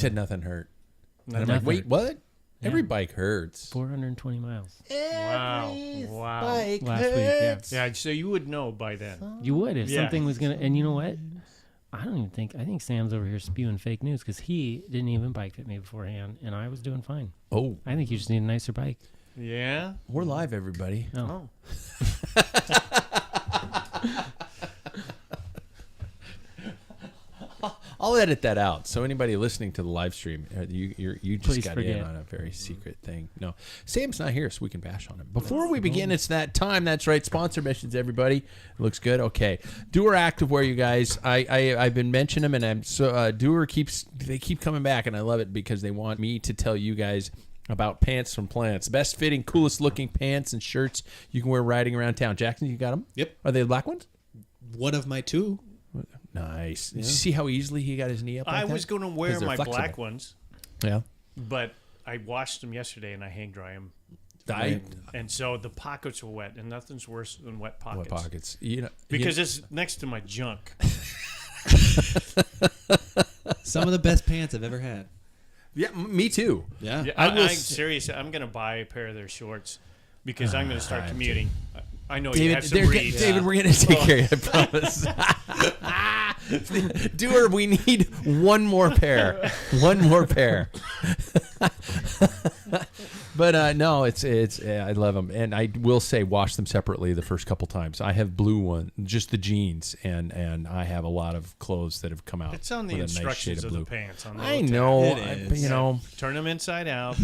Said nothing hurt. And I'm Nothing. like, wait, what? Yeah. Every bike hurts. 420 miles. Wow. Bike Last week, hurts. Yeah, so you would know by then. You would if Yeah. something was going to. And you know what? I think Sam's over here spewing fake news because he didn't even bike fit me beforehand, and I was doing fine. Oh, I think you just need a nicer bike. Yeah? we're live, everybody. Oh. I'll edit that out. So anybody listening to the live stream, you just Please got forget. in on a very secret thing. No, Sam's not here, so we can bash on him. Before we begin, it's that time. That's right. Sponsor missions, everybody. It looks good. Okay. Doer Activewear, you guys. I've been mentioning them, and I'm so Doer they keep coming back, and I love it because they want me to tell you guys about pants from plants. Best fitting, coolest looking pants and shirts you can wear riding around town. Jackson, you got them? Yep. Are they the black ones? One of my two. Nice. Did you see how easily he got his knee up like I that? was going to 'Cause wear they're my flexible. black ones, Yeah. but I washed them yesterday and I hang dry them. And so the pockets were wet, and nothing's worse than wet pockets. What pockets? You know, Because it's next to my junk. Some of the best pants I've ever had. yeah, me too. Yeah. Yeah, I'm serious. I'm going to buy a pair of their shorts because I'm going to start commuting. I know you have some reads. David, we're going to take care of you, I promise. Doer, we need one more pair. One more pair. But no, it's I love them, and I will say wash them separately the first couple times. I have blue one, just the jeans, and I have a lot of clothes that have come out. It's on the with a nice instructions shade of blue. the pants. On the I little know, It but, is. you know. Turn them inside out.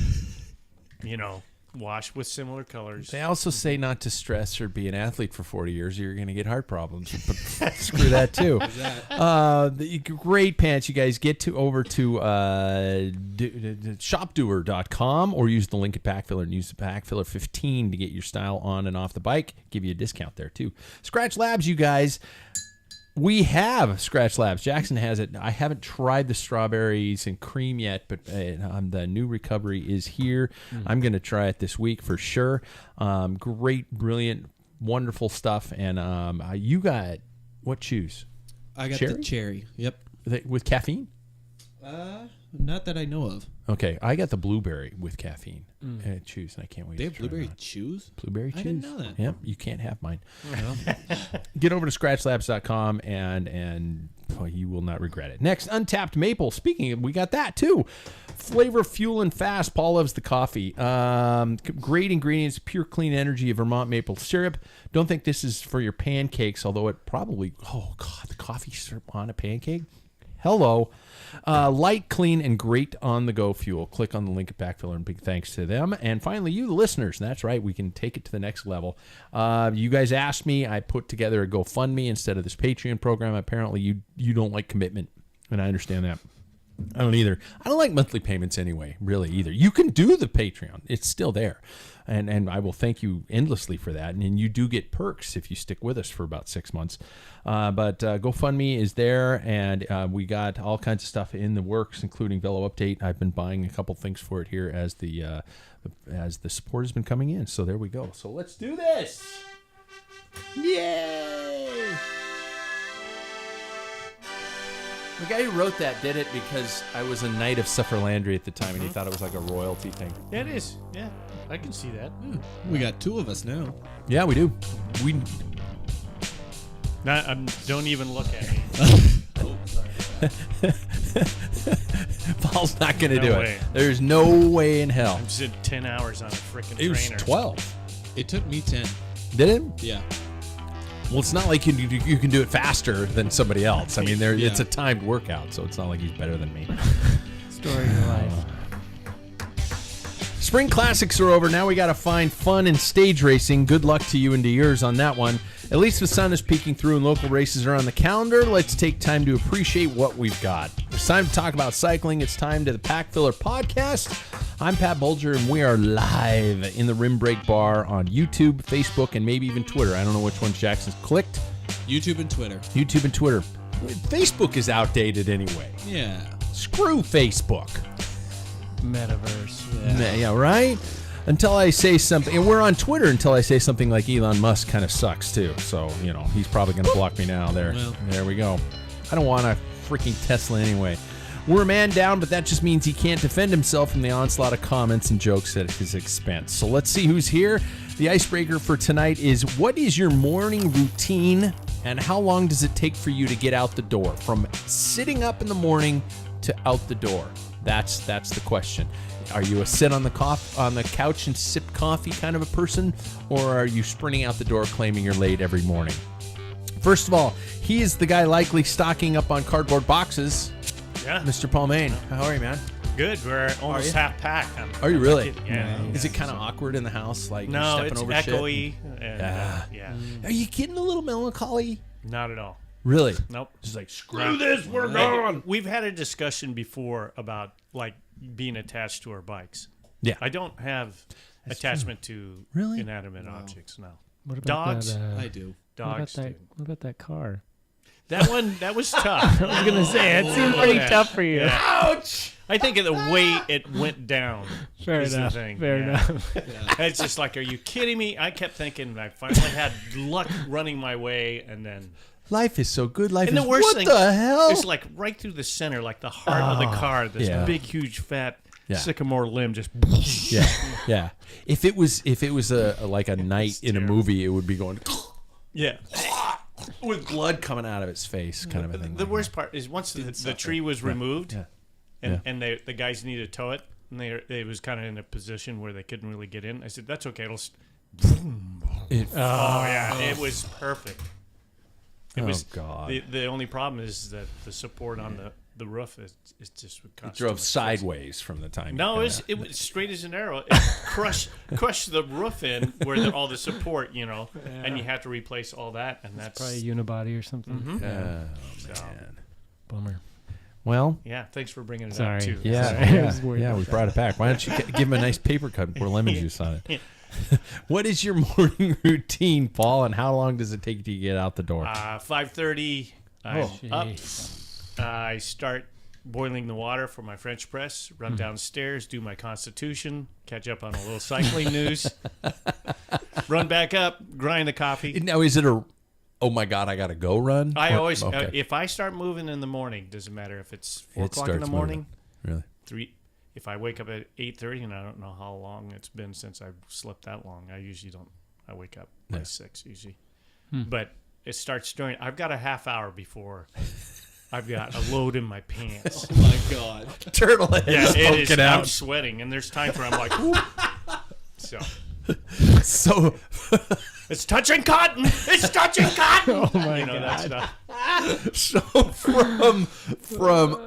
Wash with similar colors. They also say not to stress or be an athlete for 40 years. Or you're going to get heart problems. But screw that too. The great pants. You guys get over to shopdoer.com or use the link at Packfiller and use the Packfiller 15 to get your style on and off the bike. Give you a discount there too. Scratch Labs, you guys. We have Scratch Labs. Jackson has it. I haven't tried the strawberries and cream yet, but the new recovery is here. I'm going to try it this week for sure. Great, brilliant, wonderful stuff. And you got what shoes? I got Cherry? the cherry. Yep. With caffeine? Not that I know of. Okay, I got the blueberry with caffeine chews, and I can't wait They to have try blueberry that. chews? Blueberry chews. I didn't know that. Yep, you can't have mine. Well, Get over to scratchlabs.com and you will not regret it. Next, Untapped Maple. Speaking of, we got that too. Flavor, fuel, and fast. Paul loves the coffee. Great ingredients, pure clean energy of Vermont maple syrup. Don't think this is for your pancakes, although it probably, oh God, the coffee syrup on a pancake? Hello. Light, clean, and great on-the-go fuel. Click on the link at Packfiller, and big thanks to them. And finally, you, the listeners. That's right. We can take it to the next level. You guys asked me. I put together a GoFundMe instead of this Patreon program. Apparently, you don't like commitment, and I understand that. I don't either. I don't like monthly payments anyway, really, either. You can do the Patreon. It's still there. And I will thank you endlessly for that. And you do get perks if you stick with us for about 6 months. But GoFundMe is there, and we got all kinds of stuff in the works, including Velo Update. I've been buying a couple things for it here as the support has been coming in. So there we go. So let's do this. Yay! The guy who wrote that did it because I was a knight of Sufferlandry at the time, and he thought it was like a royalty thing. Yeah, it is. Yeah, I can see that. we got two of us now. Yeah, we do. Don't even look at me. Paul's not going to No do way. it. There's no way in hell. I did 10 hours on a freaking It was trainer. 12. It took me 10. Did it? Yeah. Well, it's not like you can do it faster than somebody else. I mean, Yeah. it's a timed workout, so it's not like he's better than me. Story of your life. Spring Classics are over. Now we got to find fun in stage racing. Good luck to you and to yours on that one. At least the sun is peeking through and local races are on the calendar. Let's take time to appreciate what we've got. It's time to talk about cycling. It's time to the Packfiller Podcast. I'm Pat Bulger, and we are live in the Rim Break Bar on YouTube, Facebook, and maybe even Twitter. I don't know which one Jackson's clicked. YouTube and Twitter. YouTube and Twitter. Facebook is outdated anyway. Yeah. Screw Facebook. Metaverse. Yeah, right? Until I say something, and we're on Twitter until I say something like Elon Musk kind of sucks too. So, he's probably going to block me now. There we go. I don't want a freaking Tesla anyway. We're a man down, but that just means he can't defend himself from the onslaught of comments and jokes at his expense. So let's see who's here. The icebreaker for tonight is, what is your morning routine and how long does it take for you to get out the door? From sitting up in the morning to out the door. That's the question. Are you a sit on the couch and sip coffee kind of a person, or are you sprinting out the door claiming you're late every morning? First of all, he is the guy likely stocking up on cardboard boxes. Yeah. Mr. Palmain, how are you, man? Good. We're almost half packed. Are you really? Yeah. Is it kind of awkward in the house? Like No, you're stepping it's over echoey. shit? And, yeah. Are you getting a little melancholy? Not at all. Really? Nope. Just like, screw this, we're gone. We've had a discussion before about like being attached to our bikes. Yeah. I don't have attachment to Really? inanimate objects now. What about Dogs? that, I do. Dogs. what about that car? That was tough. I was gonna say it seemed pretty tough for you. Ouch! I think of the way it went down. Fair is the enough. thing. Fair Yeah. enough. It's just like, are you kidding me? I kept thinking I finally had luck running my way, and then Life is so good. Life and is the worst what thing, the hell? it's like right through the center, like the heart of the car. This yeah. big, huge, fat Yeah. sycamore limb just. Yeah, yeah. If it was a like a knight in a movie, it would be going Yeah. with blood coming out of its face, kind of a thing. The worst part is once the tree was removed, Yeah. and the guys needed to tow it, and they was kind of in a position where they couldn't really get in. I said, "That's okay. It'll." It was perfect. It was God. The only problem is that the support on the roof is just would cost It drove too much. sideways from the time. No, you it was straight as an arrow. It crushed the roof in where all the support, and you have to replace all that, and that's Probably a unibody or something. Mm-hmm. Oh man. Bummer. Well, yeah. Thanks for bringing it Sorry. up too. yeah, Sorry, I was worried we about brought it back. Why don't you give him a nice paper cut and pour lemon juice on it? What is your morning routine, Paul, and how long does it take you to get out the door? 5:30. I'm up. Jeez. I start boiling the water for my French press. Run downstairs, do my constitution, catch up on a little cycling news. Run back up, grind the coffee. Now, is it oh my God, I got to go run? I always, okay. if I start moving in the morning, doesn't matter if it's 4 It o'clock in the starts morning, moving. Really? 3. If I wake up at 8:30, and I don't know how long it's been since I've slept that long, I usually don't. I wake up by 6 usually, but it starts during. I've got a half hour before I've got a load in my pants. Oh my God. Turtle head Yeah, it is. poking I'm out. sweating, and there's times where I'm like, whoop. So So, it's touching cotton. It's touching cotton. Oh my That God. stuff. so from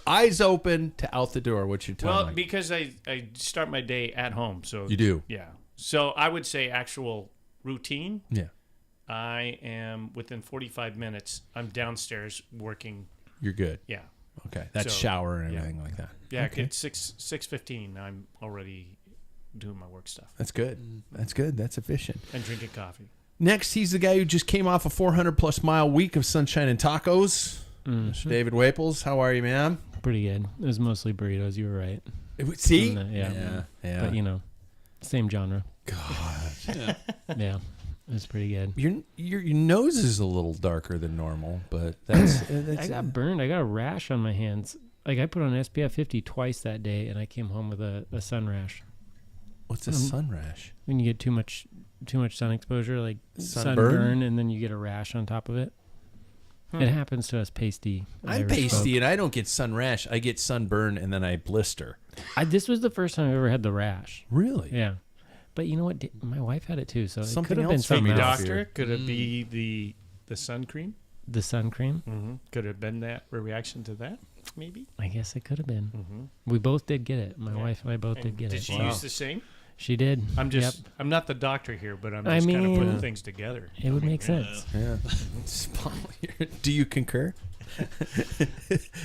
eyes open to out the door, what's your time? Well, like? because I start my day at home, so You do? Yeah. So I would say actual routine. Yeah. I am within 45 minutes. I'm downstairs working. You're good. Yeah. Okay. That's So, shower and yeah. everything like that. Yeah. Okay. It's 6:15. I'm already doing my work stuff That's good. That's good. That's efficient. and drinking coffee. Next, he's the guy who just came off a 400-plus mile week of sunshine and tacos. Mr. David Waples, how are you, man? Pretty good. It was mostly burritos. You were right. See? Yeah. Yeah. But same genre. God. Yeah. Yeah. It was pretty good. Your nose is a little darker than normal, but that's I got burned. I got a rash on my hands. Like I put on SPF 50 twice that day, and I came home with a sun rash. What's a sun rash? When you get too much sun exposure, like Sunburn? sunburn, and then you get a rash on top of it. It happens to us pasty. I'm Irish pasty, folk. and I don't get sun rash. I get sunburn, and then I blister. This was the first time I ever had the rash. Really? Yeah. But you know what? My wife had it too, so Something it could have been else for something me, else. Doctor, could it be the sun cream? The sun cream? Mm-hmm. Could it have been that a reaction to that? Maybe. I guess it could have been. Mm-hmm. We both did get it. My wife and I both did get Did it. she use the same? She did. I'm just. Yep. I'm not the doctor here, but I'm I just kind of mean- putting things together. It would make sense. Yeah. Do you concur?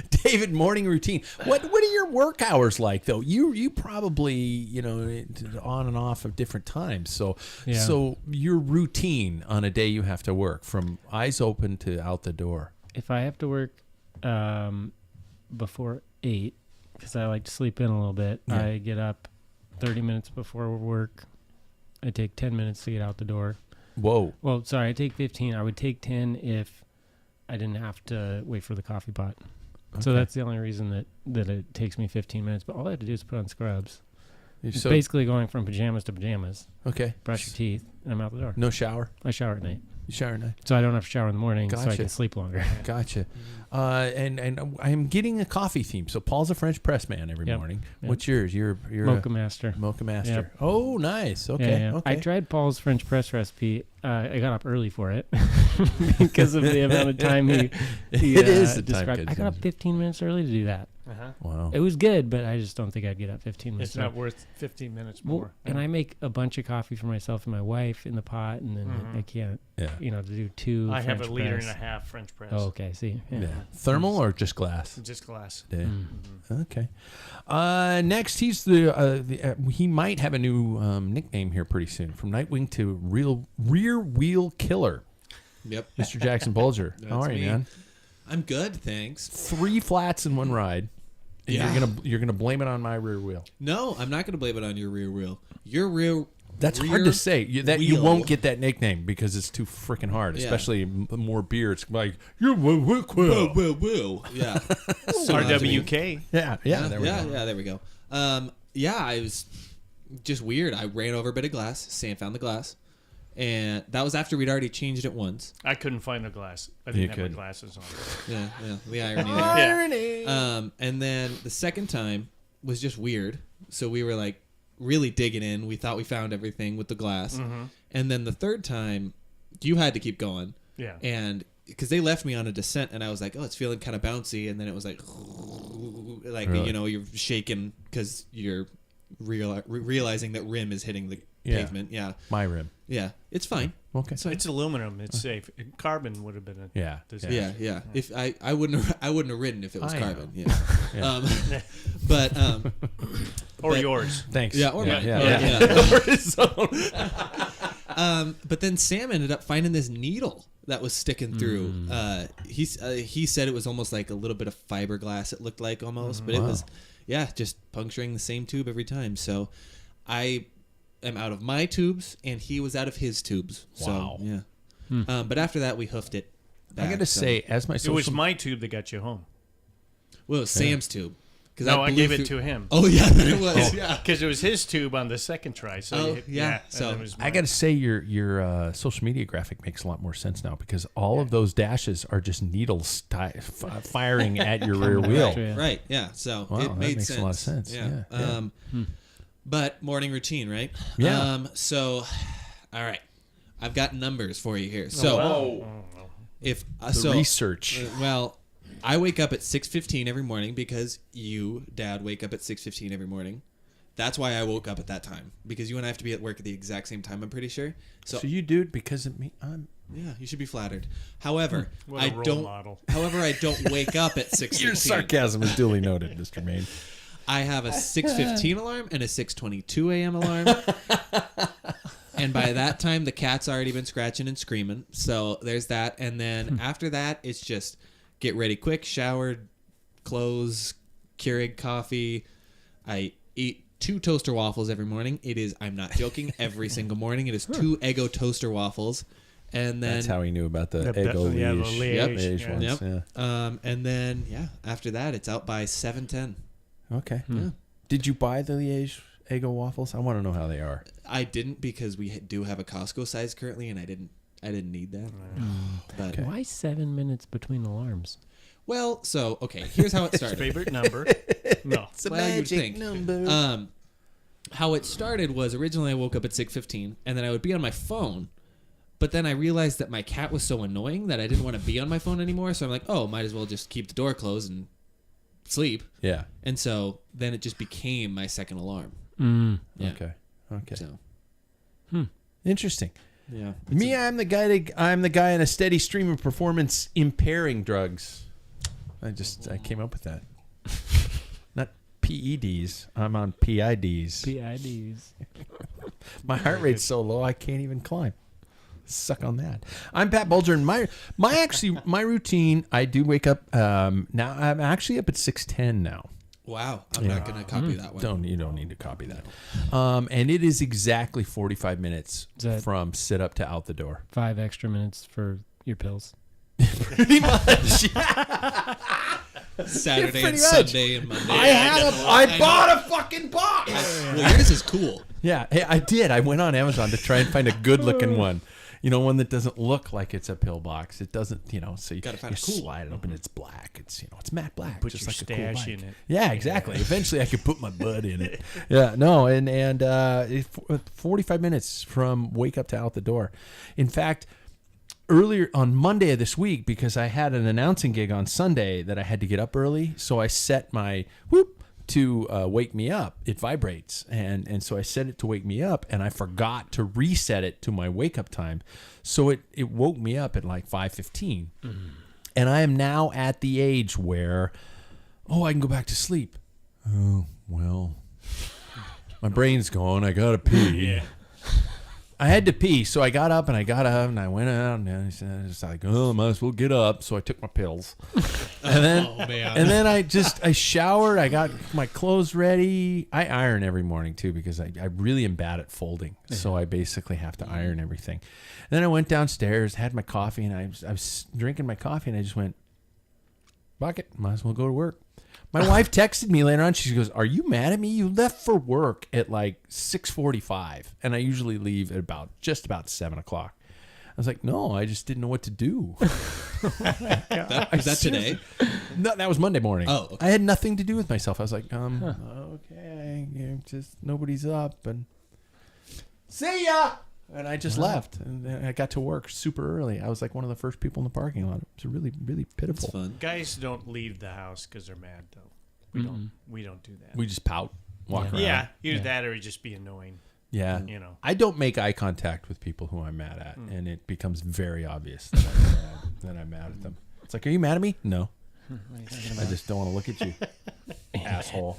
David, morning routine. What are your work hours like though? You probably on and off of different times. So Yeah. so your routine on a day you have to work from eyes open to out the door. If I have to work before 8, because I like to sleep in a little bit, Yeah. I get up 30 minutes before work. I take 10 minutes to get out the door. Whoa. Well, sorry, I take 15. I would take 10 if I didn't have to wait for the coffee pot. So that's the only reason that it takes me 15 minutes. But all I have to do is put on scrubs. It's So, basically going from pajamas to pajamas. okay. Brush your teeth, and I'm out the door. No shower. I shower at night, You shower at night. so I don't have to shower in the morning, so I Gotcha. can sleep longer. Gotcha. And I'm getting a coffee theme. So Paul's a French press man every Yep. morning. Yep. What's yours? You're Mocha Master. Mocha Master. Yep. Oh, nice. Okay. Yeah, yeah. Okay. I tried Paul's French press recipe. I got up early for it because of the amount of time he It is the time described. I got up consuming. 15 minutes early to do that. Uh-huh. Wow. It was good, but I just don't think I'd get up 15 minutes. It's not worth 15 minutes Well, more. and I make a bunch of coffee for myself and my wife in the pot, and then Mhm. I can't, Yeah. to do two. I have French a liter press. and a half French press. Oh, okay. See, Yeah. yeah. Thermal or just glass? Just glass. Yeah. Mm. Okay. Next, he's he might have a new nickname here pretty soon. From Nightwing to Rear Wheel Killer, Yep. Mr. Jackson Bulger. How That's are you, me. man? I'm good, thanks. 3 flats in one ride. And Yeah. you're gonna blame it on my rear wheel. No, I'm not going to blame it on your rear wheel. Your rear. That's rear hard to say. You wheel. won't get that nickname because it's too freaking hard. Yeah. Especially more beer. It's like you're Whoa, whoa, whoa. Yeah. RWK. yeah. There we yeah, go. yeah, there we go. I was just weird. I ran over a bit of glass. Sam found the glass. And that was after we'd already changed it once. I couldn't find the glass. I You didn't have could. my glasses on. Yeah. The irony there. Irony. And then the second time was just weird. So we were like really digging in. We thought we found everything with the glass. Mm-hmm. And then the third time, you had to keep going. Yeah. And because they left me on a descent, and I was like, oh, it's feeling kind of bouncy. And then it was like Really? you're shaking because you're realizing that rim is hitting the Yeah. pavement. Yeah. My rim. Yeah. It's fine. Okay. So It's aluminum. It's safe. Carbon would have been a Yeah. disaster. yeah. If I wouldn't have ridden if it was I carbon. know. Yeah. Yeah. But Or But- yours. Thanks. yeah, or mine. Yeah. But then Sam ended up finding this needle that was sticking through. He said it was almost like a little bit of fiberglass. It looked like almost, but it Wow. was, just puncturing the same tube every time. So I am out of my tubes, and he was out of his tubes. Wow. So yeah. But after that, we hoofed it. I back, gotta so- say, as my It social was my tube that got you home. well, it was Sam's tube. No, I gave it to him. Oh yeah, it was. Yeah. Because it was his tube on the second try. So Oh, you- yeah. and So then it was I mine. got to say, your social media graphic makes a lot more sense now because all of those dashes are just needles firing at your rear wheel. Yeah. Right. Yeah. So Wow, it that made makes sense. a lot of sense. Yeah, yeah. But morning routine, right? Yeah. So, all right, I've got numbers for you here. So Oh, if The research. well, I wake up at 6:15 every morning because you, Dad, wake up at 6:15 every morning. That's why I woke up at that time, because you and I have to be at work at the exact same time. I'm pretty sure. So you do it because of me. Yeah, you should be flattered. However, What a I role don't. model. However, I don't wake up at 6:15. Your sarcasm is duly noted, Mr. Maine. I have a 6:15 alarm and a 6:22 a.m. alarm. And by that time, the cat's already been scratching and screaming. So there's that. And then after that, it's just get ready quick, shower, clothes, Keurig coffee. I eat 2 toaster waffles every morning. It is, I'm not joking, every single morning. It is 2 Eggo toaster waffles. And then That's how he knew about the The- Eggo yeah, the Liège. Liège, Liège yeah. ones. Yep. Yeah. and then after that, it's out by 7:10. Okay. Yeah. Did you buy the Liège Eggo waffles? I want to know how they are. I didn't, because we do have a Costco size currently, and I didn't need that. But Okay. Why 7 minutes between alarms? well, so okay, here's how it started. Favorite number? No. It's a Well, you'd magic think. number. How it started was originally I woke up at 6:15, and then I would be on my phone. But then I realized that my cat was so annoying that I didn't want to be on my phone anymore. So I'm like, oh, might as well just keep the door closed and sleep. Yeah. And so then it just became my second alarm. Yeah. Okay. Okay. So Interesting. yeah. Me, I'm the guy in a steady stream of performance impairing drugs. I came up with that. Not PEDs. I'm on PIDs. PIDs. My heart rate's so low I can't even climb. Suck on that. I'm Pat Bulger, and my routine. I do wake up. Now I'm actually up at 6:10 now. Wow. I'm not gonna copy that one. You don't need to copy that. And it is exactly 45 minutes Is that- from sit up to out the door. 5 extra minutes for your pills. Pretty much. Saturday pretty and much. Sunday and Monday. I bought a fucking box. Well, yours is cool. Yeah, hey, I did. I went on Amazon to try and find a good-looking one. You know, one that doesn't look like it's a pillbox. It doesn't, so you Gotta find you a cool slide it open. It's black. It's it's matte black, Put just your like a cool stash bike. in it. Yeah, exactly. Eventually, I could put my butt in it. Yeah, no, and 45 minutes from wake up to out the door. In fact, earlier on Monday of this week, because I had an announcing gig on Sunday that I had to get up early, so I set my whoop to wake me up. It vibrates, and so I set it to wake me up, and I forgot to reset it to my wake up time, so it woke me up at like 5:15, and I am now at the age where, I can go back to sleep. Oh well, my brain's gone. I gotta pee. Yeah. I had to pee, so I got up and I went out, and I said, it's like, I might as well get up. So I took my pills, and then I showered. I got my clothes ready. I iron every morning too because I really am bad at folding, so I basically have to iron everything. And then I went downstairs, had my coffee, and I was drinking my coffee, and I just went, bucket, might as well go to work. My wife texted me later on. She goes, "Are you mad at me? You left for work at like 6:45, and I usually leave at just about 7 o'clock." I was like, "No, I just didn't know what to do." Is that today? No, that was Monday morning. Oh, okay. I had nothing to do with myself. I was like, okay, just nobody's up, and see ya. And I just left, and I got to work super early. I was like one of the first people in the parking lot. It was really, really pitiful. It's fun. Guys don't leave the house because they're mad though. We don't do that. We just pout, walk around. Yeah, either that or just be annoying. Yeah. I don't make eye contact with people who I'm mad at, and it becomes very obvious that I'm mad at them. It's like, are you mad at me? No. I just don't want to look at you, asshole.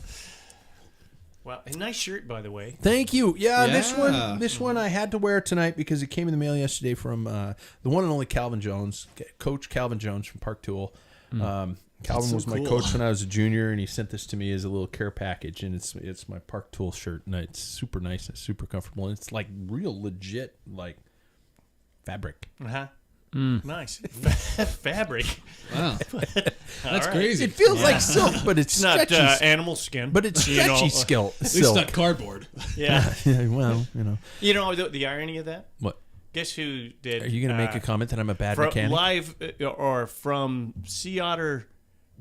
Well, a nice shirt, by the way. Thank you. Yeah, Yeah. this one I had to wear tonight because it came in the mail yesterday from the one and only Calvin Jones, Coach Calvin Jones from Park Tool. Calvin was my coach when I was a junior, and he sent this to me as a little care package, and it's my Park Tool shirt, and it's super nice and super comfortable, and it's like real legit like fabric. Nice fabric. Wow, that's crazy. It feels like silk, but it's Not stretchy. animal skin, But it's stretchy silk. At least it's not cardboard. Yeah. Yeah, well, You know the irony of that? What? Guess who did? Are you going to make a comment that I'm a bad from mechanic? live or from Sea Otter?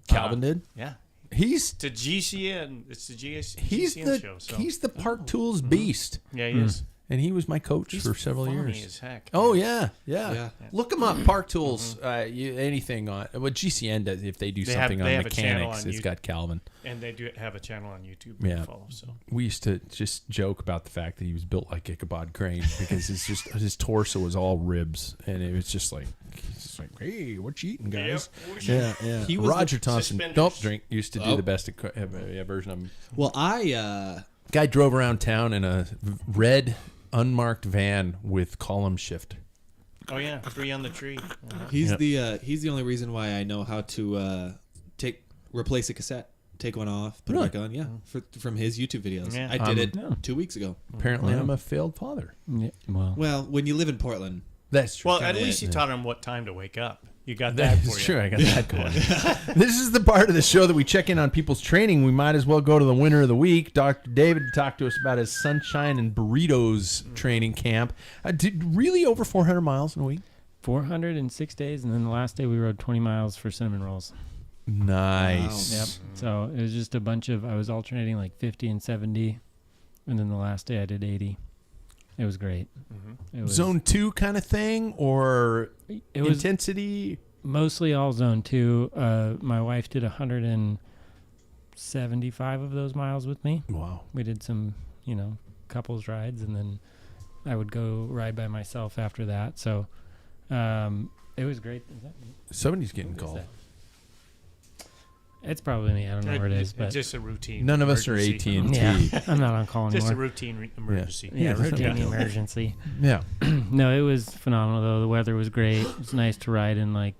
Calvin did. Yeah. He's To GCN. It's the GCN he's show. So. he's the Park Tools beast, Yeah, he is. and he was my coach for several Funny years. as heck. Oh yeah. Look him up. Park Tools. Anything on what GCN does if they do They something have on a channel mechanics, on it's got Calvin. And they do have a channel on YouTube Yeah. to follow. So We used to just joke about the fact that he was built like Ichabod Crane because his torso was all ribs, and it was just like hey, what you eating, guys? Yep. Yeah. He was Roger the Thompson, suspenders. don't drink. Used to do Oh. the best version of him. Well, I Guy drove around town in a red unmarked van with column shift. Oh yeah, 3 on the tree. he's the only reason why I know how to replace a cassette, take one off, put Really? it back on. Yeah, from his YouTube videos. Yeah. I did it 2 weeks ago. Apparently, I'm a failed father. Yeah, well, Well, when you live in Portland, That's true. Well, at least you taught him what time to wake up. You got that for That's you. true. I got that going. This is the part of the show that we check in on people's training. We might as well go to the winner of the week. Dr. David talked to us about his Sunshine and Burritos training camp. Did really over 400 miles in a week? 406 days, and then the last day we rode 20 miles for cinnamon rolls. Nice. Yep. So it was just a bunch of, I was alternating like 50 and 70, and then the last day I did 80. It was great. It was, Zone 2 kind of thing, or it was intensity? mostly all zone 2. My wife did 175 of those miles with me. Wow. We did some, couples rides, and then I would go ride by myself after that. So it was great. Somebody's getting What is called. that? It's probably me. I don't know where it is, but It's just a routine. None of us are emergency. AT&T. yeah, I'm not on call Just a anymore. routine emergency. Yeah, routine Yeah. emergency. Yeah. No, it was phenomenal though. The weather was great. It was nice to ride in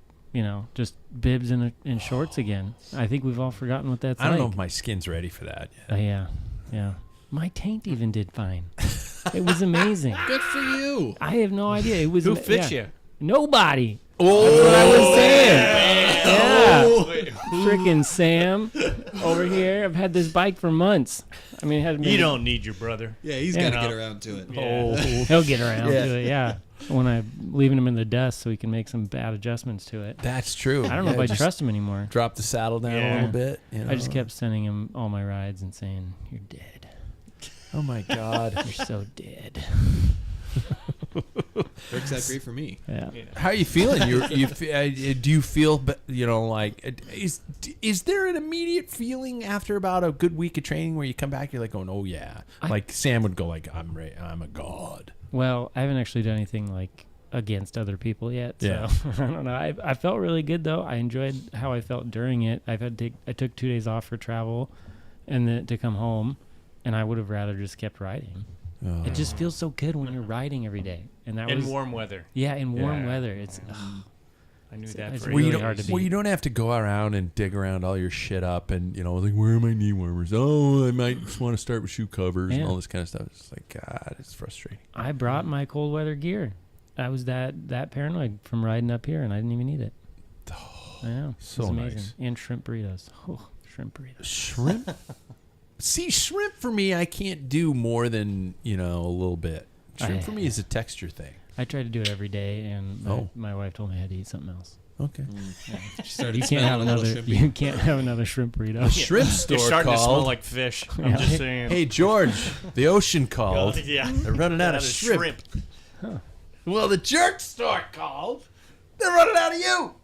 just bibs and shorts again. I think we've all forgotten what that's I don't like. know if my skin's ready for that yet. Yeah. My taint even did fine. It was amazing. good for you. I have no idea. It was Who fits you? Nobody. Oh, That's what I was saying. Yeah. Freaking Sam over here. I've had this bike for months. I mean, it hasn't been. You don't need your brother. Yeah, he's Yeah. got to get around to it. Yeah. He'll get around to it. Yeah. When I'm leaving him in the dust, so he can make some bad adjustments to it. That's true. I don't know if I just trust him anymore. drop the saddle down a Yeah. little bit. You know? I just kept sending him all my rides and saying, "You're dead. Oh my God. You're so dead." Works out great for me. Yeah. How are you feeling? Do you feel, like, is there an immediate feeling after about a good week of training where you come back, you're like going, oh yeah, like Sam would go like, I'm a god. Well, I haven't actually done anything like against other people yet. So Yeah. I don't know. I felt really good though. I enjoyed how I felt during it. I took 2 days off for travel, and then to come home, and I would have rather just kept riding. Oh. It just feels so good when you're riding every day, and that In was warm weather. yeah, in warm Yeah. weather. It's I knew that. it's For really years. hard to beat. Well, you don't have to go around and dig around all your shit up and, like, where are my knee warmers? Oh, I might just want to start with shoe covers and Yeah. all this kind of stuff. It's like, God, it's frustrating. I brought my cold weather gear. I was that paranoid from riding up here, and I didn't even need it. I know. So it's amazing. nice. And shrimp burritos. Oh, shrimp burritos. Shrimp? See, shrimp for me, I can't do more than, a little bit. Shrimp for me is a texture thing. I try to do it every day, and my wife told me I had to eat something else. Okay. She started You can't have smelling a little another. shrimpy. You can't have another shrimp burrito. A shrimp store You're starting to smell called. like fish. I'm Yeah. just saying. Hey, George, the ocean called. Yeah. They're running out of shrimp. Well, the jerk store called. They're running out of you.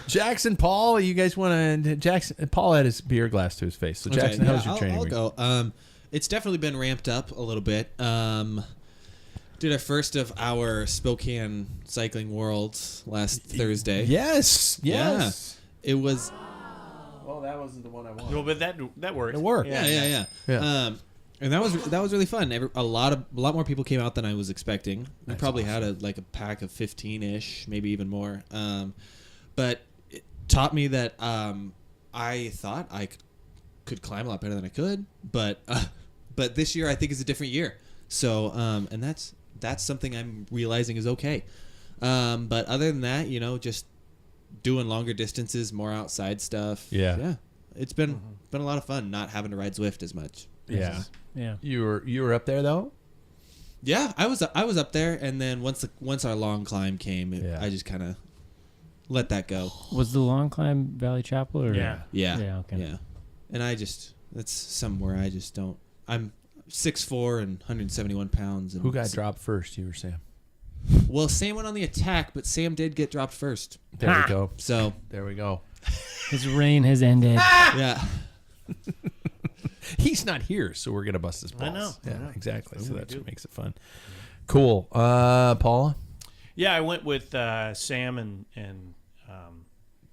Jackson, Paul, you guys want to? Jackson, Paul had his beer glass to his face. So, Jackson, how's your training I'll week? go. It's definitely been ramped up a little bit. Did our first of our Spokane Cycling Worlds last Thursday. Yes. Yeah. It was. Well, that wasn't the one I wanted. No, but that worked. It worked. Yeah. And that was really fun. A lot more people came out than I was expecting. We That's probably awesome. had a pack of 15-ish, maybe even more. But it taught me that I thought I could climb a lot better than I could. But this year I think is a different year. So and that's something I'm realizing is okay. But other than that, just doing longer distances, more outside stuff. Yeah. It's been a lot of fun not having to ride Zwift as much. Yeah. Yeah. You were up there though. Yeah, I was up there, and then once our long climb came, I just kind of let that go. Was the long climb Valley Chapel or? Yeah. Yeah, Yeah. Okay. yeah. And that's somewhere I just don't. I'm 6'4" and 171 pounds. And Who got dropped first? You or Sam? Well, Sam went on the attack, but Sam did get dropped first. There we go. So There we go. His reign has ended. yeah, He's not here, so we're gonna bust his balls. I know. Yeah, exactly. So we that's do. what makes it fun. Cool. Paula? Yeah, I went with Sam and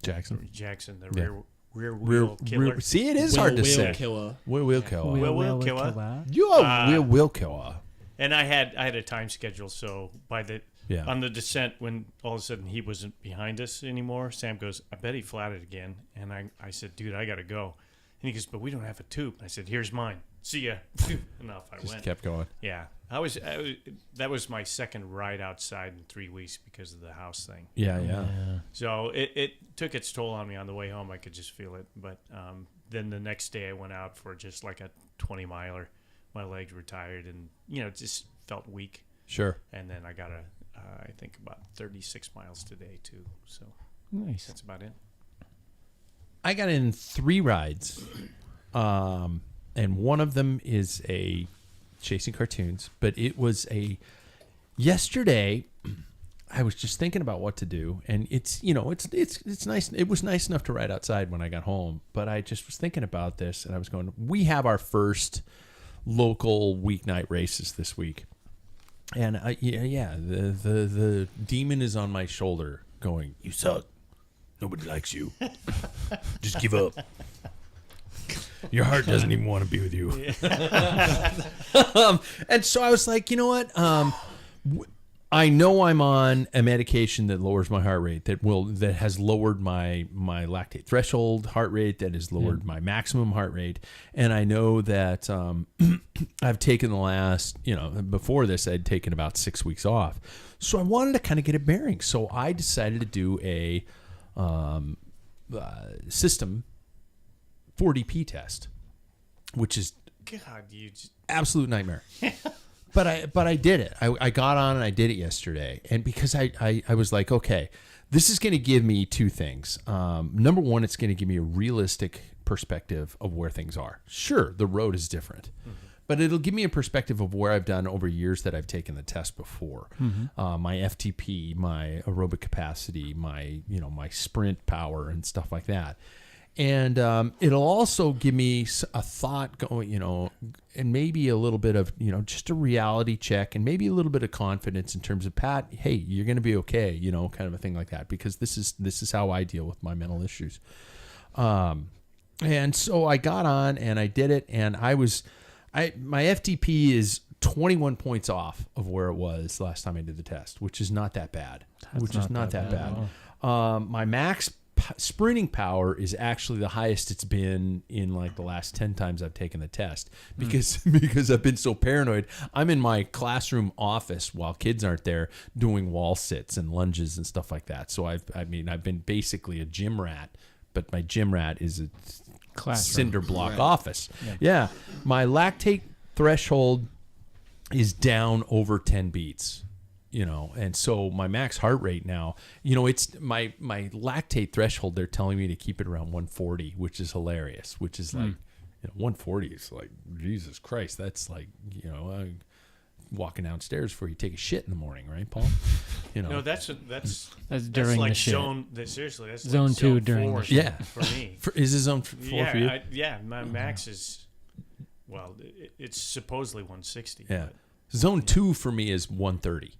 Jackson. Jackson, the Yeah. rear wheel killer. See, it is hard to say. Killa. Will kill. Will kill. You are will kill. And I had a time schedule, so Yeah. on the descent, when all of a sudden he wasn't behind us anymore, Sam goes, I bet he flatted again. And I said, dude, I got to go. And he goes, but we don't have a tube. I said, here's mine. See ya. And off I Just went. kept going. Yeah. That was my second ride outside in 3 weeks because of the house thing. Yeah. So it took its toll on me on the way home. I could just feel it. But then the next day I went out for just like a 20 miler. My legs were tired and, it just felt weak. Sure. And then I got I think about 36 miles today too. So Nice. that's about it. I got in 3 rides, and one of them is a chasing cartoons. But it was yesterday. I was just thinking about what to do, and it's nice. It was nice enough to ride outside when I got home, but I just was thinking about this, and I was going. We have our first local weeknight races this week, and the demon is on my shoulder, going, "You suck. Nobody likes you. Just give up. Your heart doesn't even want to be with you." And so I was like, you know what? I know I'm on a medication that lowers my heart rate, that has lowered my lactate threshold heart rate, that has lowered my maximum heart rate, and I know that I've taken the last, before this I'd taken about 6 weeks off, so I wanted to kind of get a bearing. So I decided to do a system 4DP test, which is God, you just, absolute nightmare. But I did it. I got on and I did it yesterday. And because I was like, okay, this is going to give me two things. Number one, it's going to give me a realistic perspective of where things are. Sure, the road is different. But it'll give me a perspective of where I've done over years that I've taken the test before. My FTP, my aerobic capacity, my sprint power and stuff like that. And it'll also give me a thought going, and maybe a little bit of, just a reality check and maybe a little bit of confidence in terms of, Pat, hey, you're going to be okay, kind of a thing like that, because this is how I deal with my mental issues. And so I got on and I did it, and my FTP is 21 points off of where it was last time I did the test, which is not that bad. My max sprinting power is actually the highest it's been in like the last 10 times I've taken the test, because I've been so paranoid. I'm in my classroom office while kids aren't there doing wall sits and lunges and stuff like that. So I've been basically a gym rat, but my gym rat is a classroom cinder block office. Yeah. My lactate threshold is down over 10 beats. And so my max heart rate now, it's my lactate threshold. They're telling me to keep it around 140, which is hilarious, which is like, 140 is like, Jesus Christ. That's like, walking downstairs before you take a shit in the morning, right, Paul? No, that's during like the shit. Seriously, that's Zone like 2 during the shit. Yeah. For me. Is it zone 4 for you? My max is, it's supposedly 160. Yeah. Zone 2 for me is 130.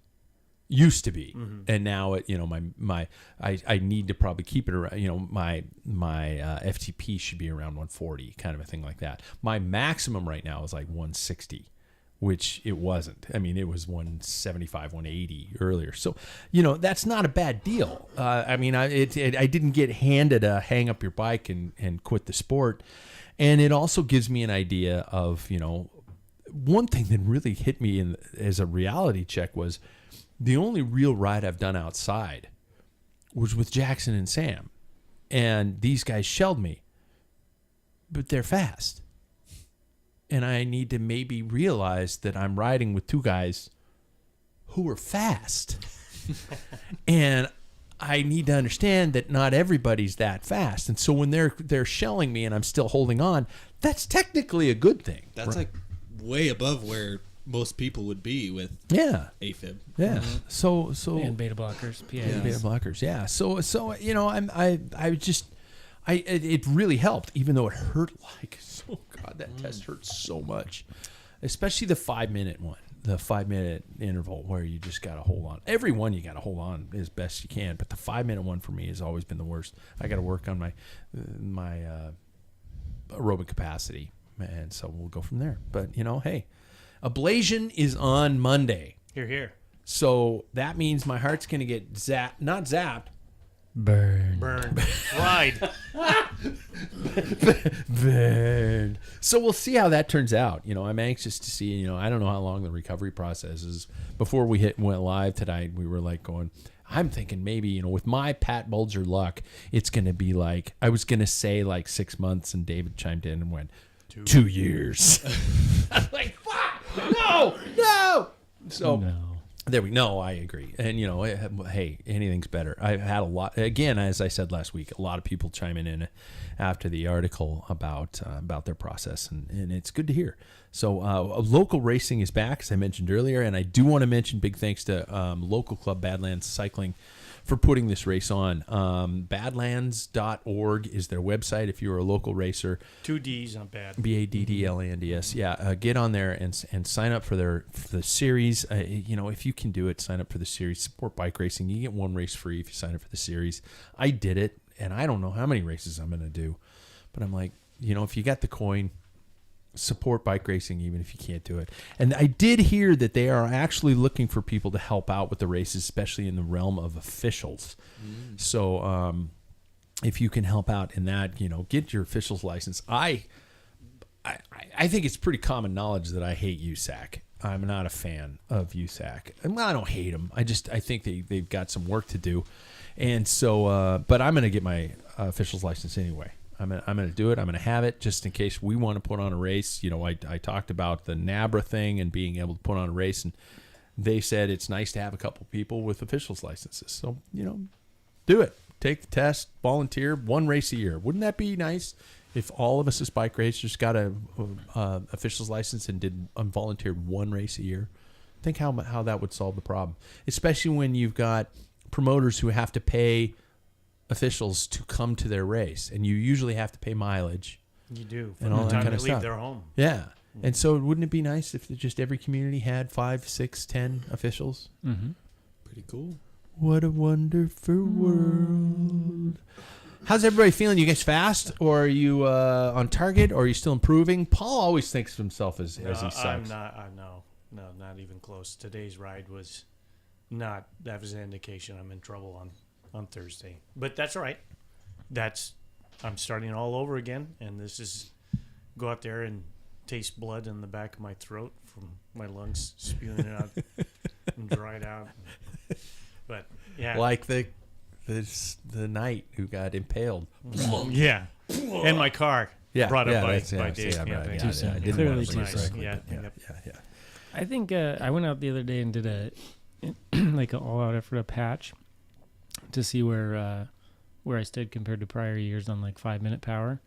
Used to be, and now it, I need to probably keep it around. My FTP should be around 140, kind of a thing like that. My maximum right now is like 160, which it wasn't. I mean, it was 175, 180 earlier. So, that's not a bad deal. I didn't get handed a hang up your bike and quit the sport, and it also gives me an idea of one thing that really hit me as a reality check was, the only real ride I've done outside was with Jackson and Sam. And these guys shelled me. But they're fast. And I need to maybe realize that I'm riding with two guys who are fast. And I need to understand that not everybody's that fast. And so when they're shelling me and I'm still holding on, that's technically a good thing. That's like way above where most people would be with AFib. Yeah. So and beta blockers, PAs. Yeah. Beta blockers. Yeah. So it really helped, even though it hurt like that test hurt so much, especially the 5-minute one, the 5-minute interval where you just got to hold on. Every one you got to hold on as best you can, but the 5-minute one for me has always been the worst. I got to work on my aerobic capacity, and so we'll go from there. But hey. Ablation is on Monday. Here. So that means my heart's going to get not zapped. Burned. Fried. Burned. So we'll see how that turns out. I'm anxious to see, I don't know how long the recovery process is. Before we went live tonight, we were like going, I'm thinking maybe, with my Pat Bulger luck, it's going to be like, I was going to say like 6 months, and David chimed in and went, 2 years. I'm like, fuck. No. So there we go. I agree. And hey, anything's better. I've had a lot, again, as I said last week, a lot of people chiming in after the article about their process, and it's good to hear. So local racing is back, as I mentioned earlier, and I do want to mention big thanks to local club Badlands Cycling for putting this race on. Badlands.org is their website if you're a local racer. 2 D's on bad. Baddlands. Yeah, get on there and sign up for the series. If you can do it, sign up for the series. Support bike racing. You get one race free if you sign up for the series. I did it, and I don't know how many races I'm going to do, but I'm like, if you got the coin, support bike racing even if you can't do it. And I did hear that they are actually looking for people to help out with the races, especially in the realm of officials. So if you can help out in that, get your official's license. I think it's pretty common knowledge that I hate USAC. I'm not a fan of USAC. I don't hate them. I think they've got some work to do, and so. But I'm going to get my official's license anyway. I'm going to do it. I'm going to have it just in case we want to put on a race. You know, I talked about the NABRA thing and being able to put on a race, and they said it's nice to have a couple people with official's licenses. So, you know, do it. Take the test, volunteer, one race a year. Wouldn't that be nice if all of us as bike racers got a official's license and did volunteered one race a year? Think how that would solve the problem, especially when you've got promoters who have to pay officials to come to their race, and you usually have to pay mileage. You do. And From all the that time kind they of leave stuff. their home. Yeah. And so wouldn't it be nice if just every community had 5, 6, 10 officials? Mm-hmm. Pretty cool. What a wonderful world. How's everybody feeling? You guys fast, or are you on target, or are you still improving? Paul always thinks of himself as he sucks. I'm not. No, not even close. Today's ride was not. That was an indication I'm in trouble on Thursday. But that's all right. I'm starting all over again, and this is go out there and taste blood in the back of my throat from my lungs spewing it out and dried out. But yeah, Like the knight who got impaled. yeah, and my car brought up by Dave. Clearly too Nice. soon. Yeah. I think I went out the other day and did an all-out effort of patch to see where I stood compared to prior years on like 5-minute power,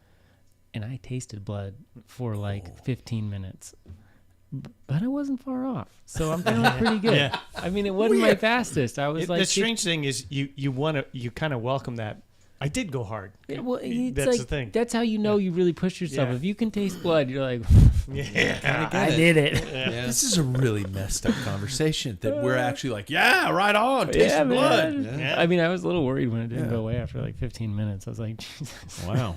and I tasted blood for like 15 minutes. But I wasn't far off, so I'm feeling pretty good. Yeah. I mean, it wasn't my fastest. I was like, the strange thing is you kind of welcome that. I did go hard. Yeah, well, it's That's like, the thing. That's how you know you really push yourself. Yeah. If you can taste blood, you're like, Yeah, I did it. Yeah. This is a really messed up conversation that we're actually like, yeah, right on, taste the blood. man. Yeah. I mean, I was a little worried when it didn't Yeah. go away after like 15 minutes. I was like, Jesus, Wow.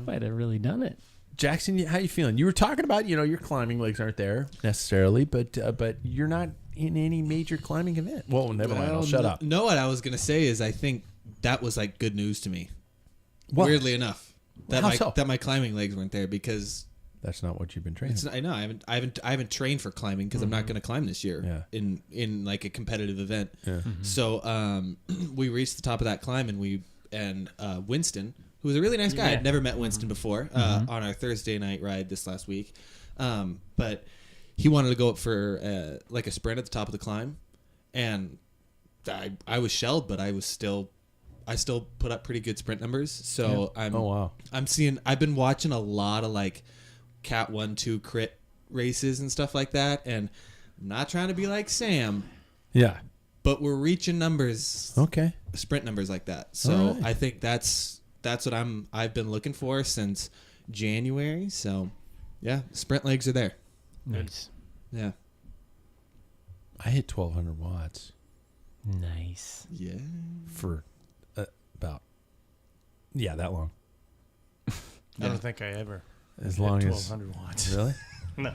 might have really done it. Jackson, how you feeling? You were talking about, your climbing legs aren't there necessarily, but you're not in any major climbing event. Well, never mind. I'll shut up. No, what I was gonna say is I think that was like good news to me. What? Weirdly enough, How so? that my climbing legs weren't there because That's not what you've been training. I know I haven't trained for climbing because I'm not going to climb this year. Yeah. In like a competitive event. Yeah. So we reached the top of that climb and Winston, who was a really nice guy. Yeah. I'd never met Winston before on our Thursday night ride this last week, but he wanted to go up for like a sprint at the top of the climb, and I was shelled, but I still put up pretty good sprint numbers. So I've been watching a lot of like Cat 1-2 crit races and stuff like that, and I'm not trying to be like Sam, Yeah. but we're reaching numbers, Okay. sprint numbers like that. So All right. I think that's what I've been looking for since January. So yeah, sprint legs are there. Nice. Yeah. I hit 1,200 watts Nice. Yeah. for about, that long. I don't think I ever. As hit long as 1,200 watts. Really? No.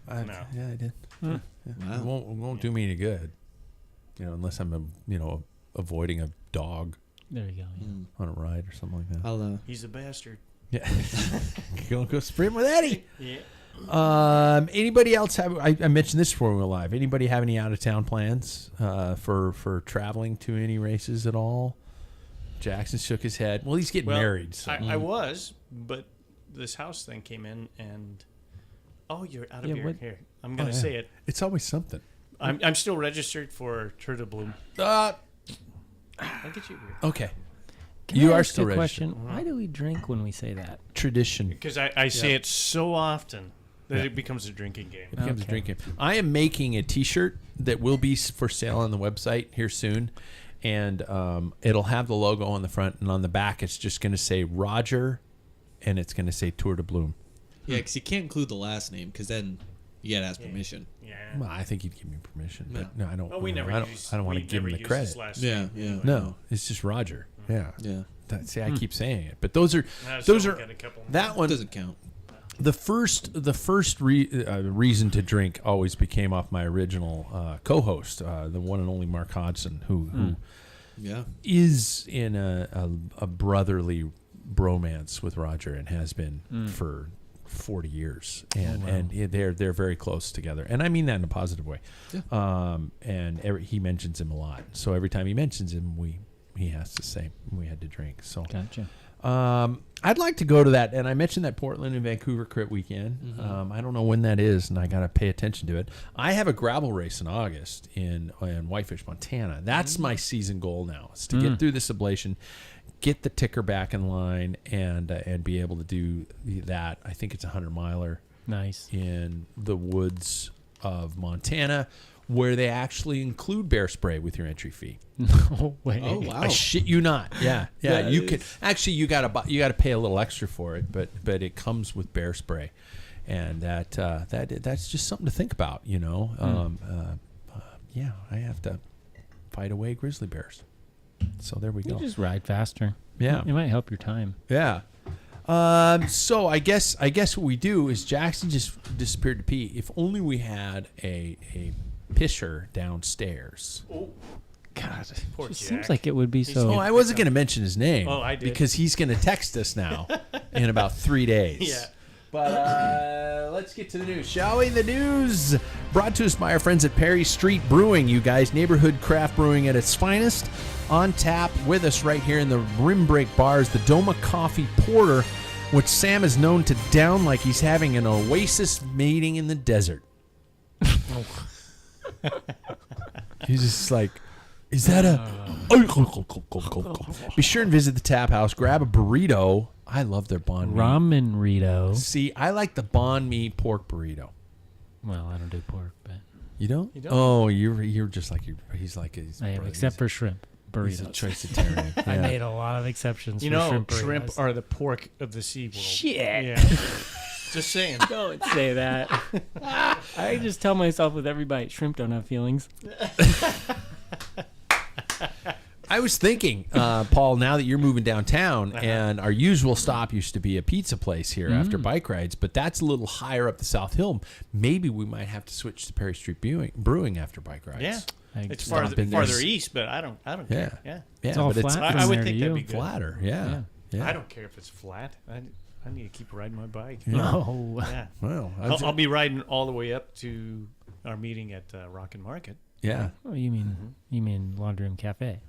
No. Yeah, I did. Huh. Yeah. Wow. It won't do me any good, unless I'm avoiding a dog There you go. Yeah. on a ride or something like that. I'll He's a bastard. Yeah. Go sprint with Eddie. Yeah. Anybody else have? I mentioned this before we went live. Anybody have any out of town plans for traveling to any races at all? Jackson shook his head. Well, he's getting married. So. I was, but this house thing came in, and you're out of here. I'm gonna say it. It's always something. I'm still registered for Tour de Bloom. I'll get you here. Okay. Can You I are ask still a registered. question? Why do we drink when we say that? Tradition. Because I say it so often that it becomes a drinking game. It becomes a Okay. drink game. I am making a T-shirt that will be for sale on the website here soon, and it'll have the logo on the front, and on the back it's just going to say Roger, and it's going to say Tour de Bloom. Yeah, because you can't include the last name because then you got to ask permission. Yeah. Well, I think he'd give me permission, but no, I don't. Well, we never. I don't want to give him the credit. Yeah, yeah. No, it's just Roger. Yeah. Yeah. See, I keep saying it, but those are that one. Doesn't count. The first reason to drink always became off my original co-host, the one and only Mark Hodgson, who Yeah. is in a brotherly bromance with Roger and has been for 40 years, and they're very close together, and I mean that in a positive way. Yeah. He mentions him a lot, so every time he mentions him, he has to say we had to drink. So Gotcha. I'd like to go to that, and I mentioned that Portland and Vancouver crit weekend. Mm-hmm. I don't know when that is, and I got to pay attention to it. I have a gravel race in August in Whitefish, Montana. That's my season goal now, is to get through this ablation, get the ticker back in line, and be able to do that. I think it's a 100-miler. Nice. In the woods of Montana, where they actually include bear spray with your entry fee. No way. Oh wow. I shit you not. Yeah. That You is- can actually you gotta pay a little extra for it, but it comes with bear spray, and that's just something to think about. Yeah, I have to fight away grizzly bears. So there we You go. just ride faster. Yeah. It might help your time. Yeah. So I guess what we do is Jackson just disappeared to pee. If only we had a pisher downstairs. God, Poor it just Jack. seems like it would be so. Oh, I wasn't going to mention his name. Oh, I did. Because he's going to text us now in about 3 days. Yeah. But let's get to the news, shall we? The news brought to us by our friends at Perry Street Brewing, you guys. Neighborhood craft brewing at its finest. On tap with us right here in the Rim Break Bars, the Doma Coffee Porter, which Sam is known to down like he's having an oasis meeting in the desert. He's just like, is that a... Be sure and visit the tap house. Grab a burrito. I love their banh mi. Ramen burrito. See, I like the banh mi pork burrito. Well, I don't do pork, but You don't? You don't? Oh, you're just like he's like his I am, brother. except for shrimp He's a burritos. choiceitarian. I Yeah. made a lot of exceptions. You for know, shrimp, shrimp burritos. are the pork of the sea world. Shit. Yeah. Just saying. Don't say that. I just tell myself with every bite, shrimp don't have feelings. I was thinking, Paul, now that you're moving downtown, and our usual stop used to be a pizza place here after bike rides, but that's a little higher up the South Hill. Maybe we might have to switch to Perry Street Brewing after bike rides. Yeah. I It's stop farther in there. east, but I don't care. Yeah. Yeah, It's all but flat. I from would there think to that'd you. be good. flatter. Yeah. I don't care if it's flat. I need to keep riding my bike. No. Yeah. Well, I'll be riding all the way up to our meeting at Rock and Market. yeah. Oh, you mean Laundry Room Cafe?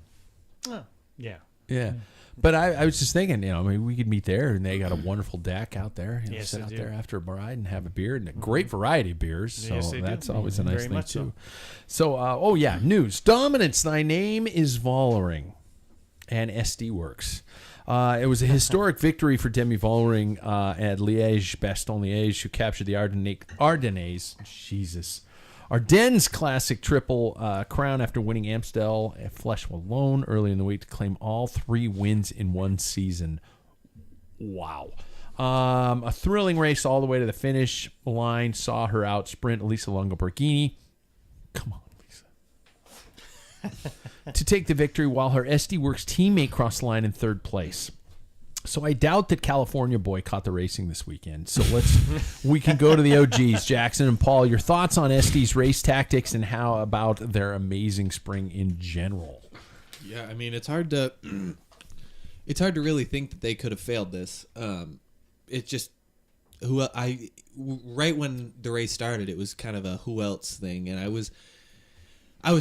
Oh, yeah. Yeah. But I was just thinking, I mean, we could meet there, and they got a wonderful deck out there. Yes, sit they out do. there after a ride and have a beer, and a great variety of beers. So Yes, they do. that's always a nice Very thing, much too. So, news. Dominance, thy name is Vollering, and SD Works. It was a historic victory for Demi Vollering at Liège-Bastogne-Liège, who captured the Ardennes Classic Triple Crown after winning Amstel at Flesh Wallone early in the week to claim all 3 wins in one season. Wow. A thrilling race all the way to the finish line saw her out sprint Elisa Longo-Borghini. Come on, Lisa. To take the victory while her SD Works teammate crossed the line in 3rd place. So I doubt that California boy caught the racing this weekend. So we can go to the OGs, Jackson and Paul. Your thoughts on SD's race tactics and how about their amazing spring in general? Yeah, I mean, it's hard to really think that they could have failed this. It just right when the race started, it was kind of a who else thing, and I was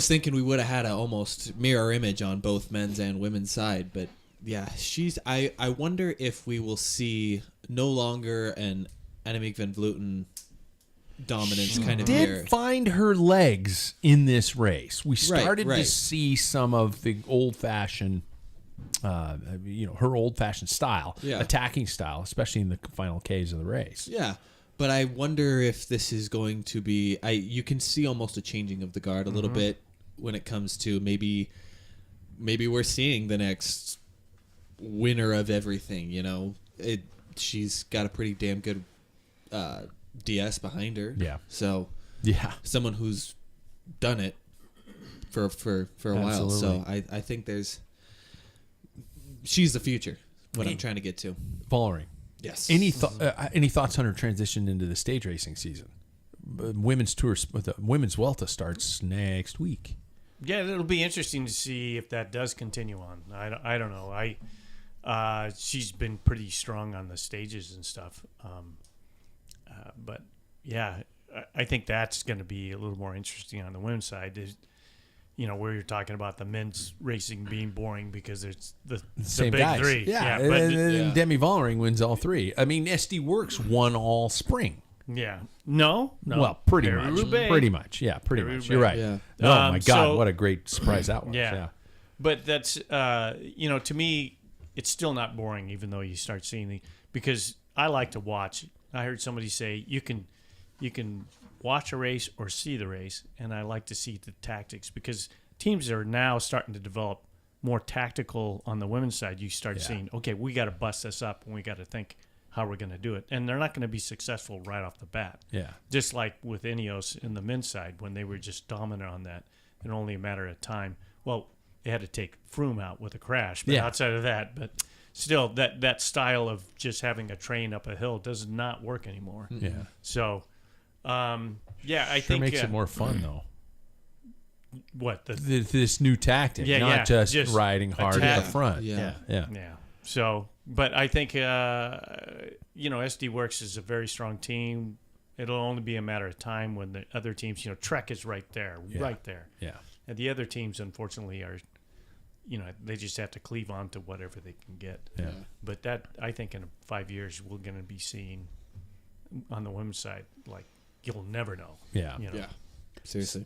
thinking we would have had a almost mirror image on both men's and women's side, but yeah, I wonder if we will see no longer an Annemiek van Vleuten dominance kind of year. Did find her legs in this race. We started to right. see some of the old-fashioned, her old-fashioned style, Yeah. attacking style, especially in the final Ks of the race. Yeah, but I wonder if this is going to be. You can see almost a changing of the guard a little bit when it comes to maybe we're seeing the next winner of everything. She's got a pretty damn good DS behind her. Yeah. So Yeah. someone who's done it for a while. So I think she's the future. What I'm trying to get to. Vollering. Yes. Any thoughts on her transition into the stage racing season? Women's tour, the women's Vuelta starts next week. Yeah, it'll be interesting to see if that does continue on. I don't know. She's been pretty strong on the stages and stuff. I think that's going to be a little more interesting on the women's side. Is, where you're talking about the men's racing being boring because it's the same big guys. three. Yeah, but and Demi Vollering wins all three. I mean, SD Works won all spring. yeah, no. Well, pretty Paris much. Roubaix. Pretty much. Yeah, pretty Paris much. You're right. Yeah. Oh my God, So- what a great surprise that was. Yeah. But that's to me, it's still not boring, even though you start seeing because I like to watch. I heard somebody say you can watch a race or see the race, and I like to see the tactics because teams are now starting to develop more tactical on the women's side. You start seeing, okay, we got to bust this up, and we got to think how we're going to do it, and they're not going to be successful right off the bat. Yeah. Just like with Ineos in the men's side when they were just dominant on that, and only a matter of time. Well, they had to take Froome out with a crash, but outside of that, but still, that style of just having a train up a hill does not work anymore. Yeah. So, I Sure think makes it more fun though. what This new tactic, Yeah, not just riding hard at attack. the front. Yeah. Yeah. So, but I think SD Works is a very strong team. It'll only be a matter of time when the other teams, Trek is right there. Yeah. And the other teams, unfortunately, are, they just have to cleave on to whatever they can get. Yeah. But that, I think, in 5 years, we're going to be seeing on the women's side, like you'll never know. Yeah. Yeah. Seriously.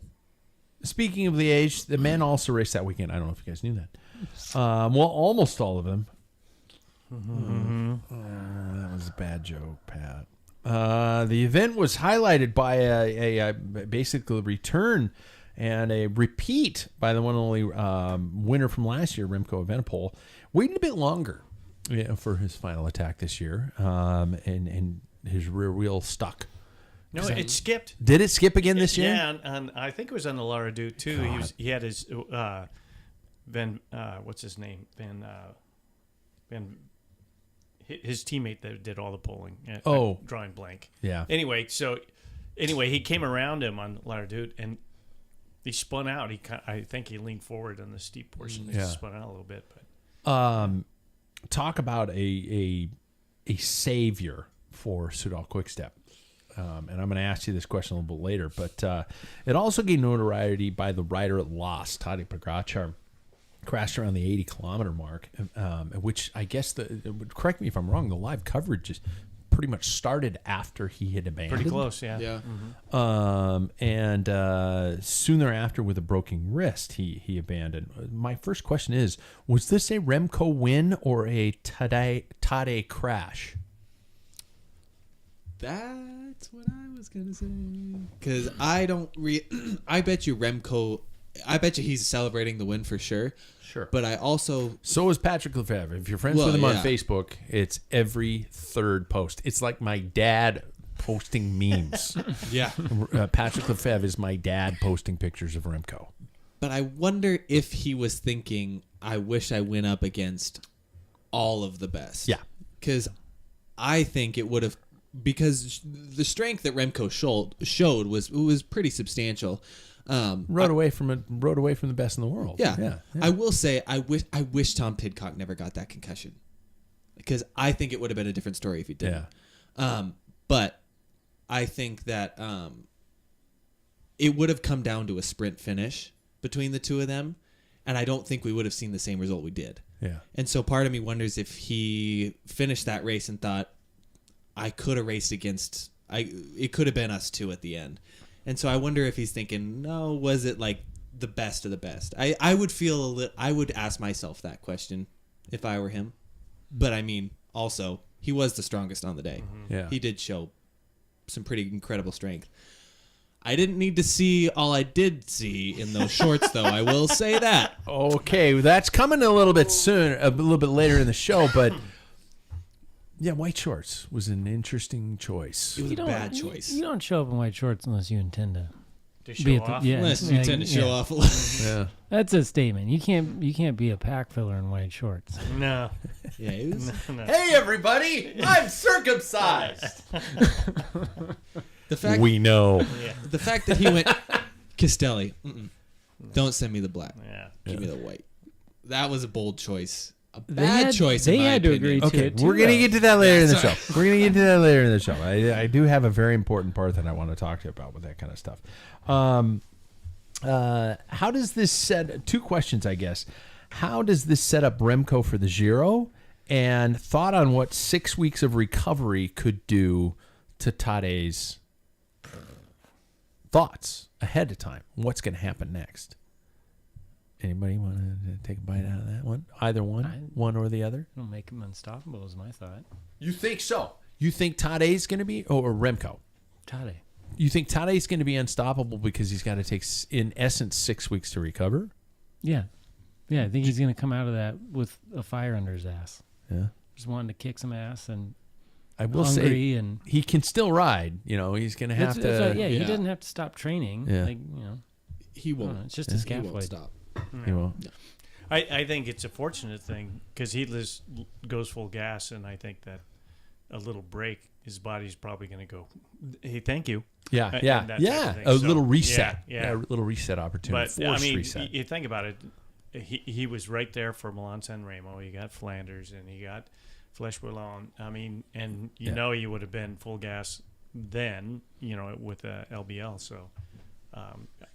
Speaking of the age, the men also raced that weekend. I don't know if you guys knew that. Well, almost all of them. That was a bad joke, Pat. The event was highlighted by a basically return and a repeat by the one and only winner from last year, Remco Evenepoel. Waited a bit longer for his final attack this year, and his rear wheel stuck. No, it skipped. Did it skip again this year? Yeah, and I think it was on the Lara Dude too. He had his what's his name? His teammate that did all the polling. I'm drawing blank. Yeah. Anyway, he came around him on Lara Dude and he spun out. I think he leaned forward on the steep portion. He spun out a little bit, but talk about a savior for Soudal Quickstep. And I'm going to ask you this question a little bit later, but it also gained notoriety by the rider it lost, Tadej Pogačar. Crashed around the 80-kilometer mark, which I guess, correct me if I'm wrong, the live coverage just pretty much started after he had abandoned. pretty close, yeah. Yeah. And soon thereafter, with a broken wrist, he abandoned. My first question is, was this a Remco win or a Tadej crash? That's what I was going to say. Because I don't I bet you Remco... I bet you he's celebrating the win for sure. Sure. But I also... So is Patrick Lefevre. If you're friends with him on Facebook, it's every third post. It's like my dad posting memes. Yeah. Patrick Lefevre is my dad posting pictures of Remco. But I wonder if he was thinking, I wish I went up against all of the best. Yeah. Because I think it would have... Because the strength that Remco showed was pretty substantial. Rode away from the best in the world. Yeah. I will say I wish Tom Pidcock never got that concussion, because I think it would have been a different story if he didn't. Yeah. But I think that it would have come down to a sprint finish between the two of them, and I don't think we would have seen the same result we did. Yeah. And so part of me wonders if he finished that race and thought, I could have raced against. It could have been us two at the end. And so I wonder if he's thinking, no, was it like the best of the best? I would feel I would ask myself that question if I were him. But I mean, also, he was the strongest on the day. Mm-hmm. Yeah. He did show some pretty incredible strength. I didn't need to see all I did see in those shorts, though. I will say that. Okay, that's coming a little bit soon, a little bit later in the show, but yeah, white shorts was an interesting choice. It was a bad choice. You don't show up in white shorts unless you intend to show be at off. Unless you tend to show off a little. Yeah. That's a statement. You can't be a pack filler in white shorts. No. Yeah, it was. No. Hey, everybody! I'm circumcised. The fact We know. the fact that he went Castelli, don't send me the black. Yeah. Give me the white. That was a bold choice. a bad choice. They in my had to opinion. agree to Okay, it too. we're gonna get to that later in the sorry. show. We're gonna get to that later in the show. I do have a very important part that I want to talk to you about with that kind of stuff. How does this set? Two questions, I guess. How does this set up Remco for the Giro? And thought on what 6 weeks of recovery could do to Tade's thoughts ahead of time. What's going to happen next? Anybody want to take a bite out of that one? Either one, one or the other. It'll make him unstoppable, is my thought. You think so? You think Tade's going to be, or Remco? Tade. You think Tade's going to be unstoppable because he's got to take, in essence, 6 weeks to recover? Yeah. Yeah, I think he's going to come out of that with a fire under his ass. Yeah. Just wanting to kick some ass and I will hungry say and he can still ride. You know, he's going to have to. he doesn't have to stop training. Yeah. Like, He won't. it's just a He scaffold. won't stop. You know, I think it's a fortunate thing because he goes full gas, and I think that a little break, his body's probably going to go, hey, thank you. yeah, And yeah, that type of yeah. thing. A So, little reset. yeah. A little reset opportunity. But Forced I mean, reset. you think about it. He was right there for Milan-San Remo. He got Flanders and he got Flèche-Wallonne. I mean, and you would have been full gas then, with LBL. So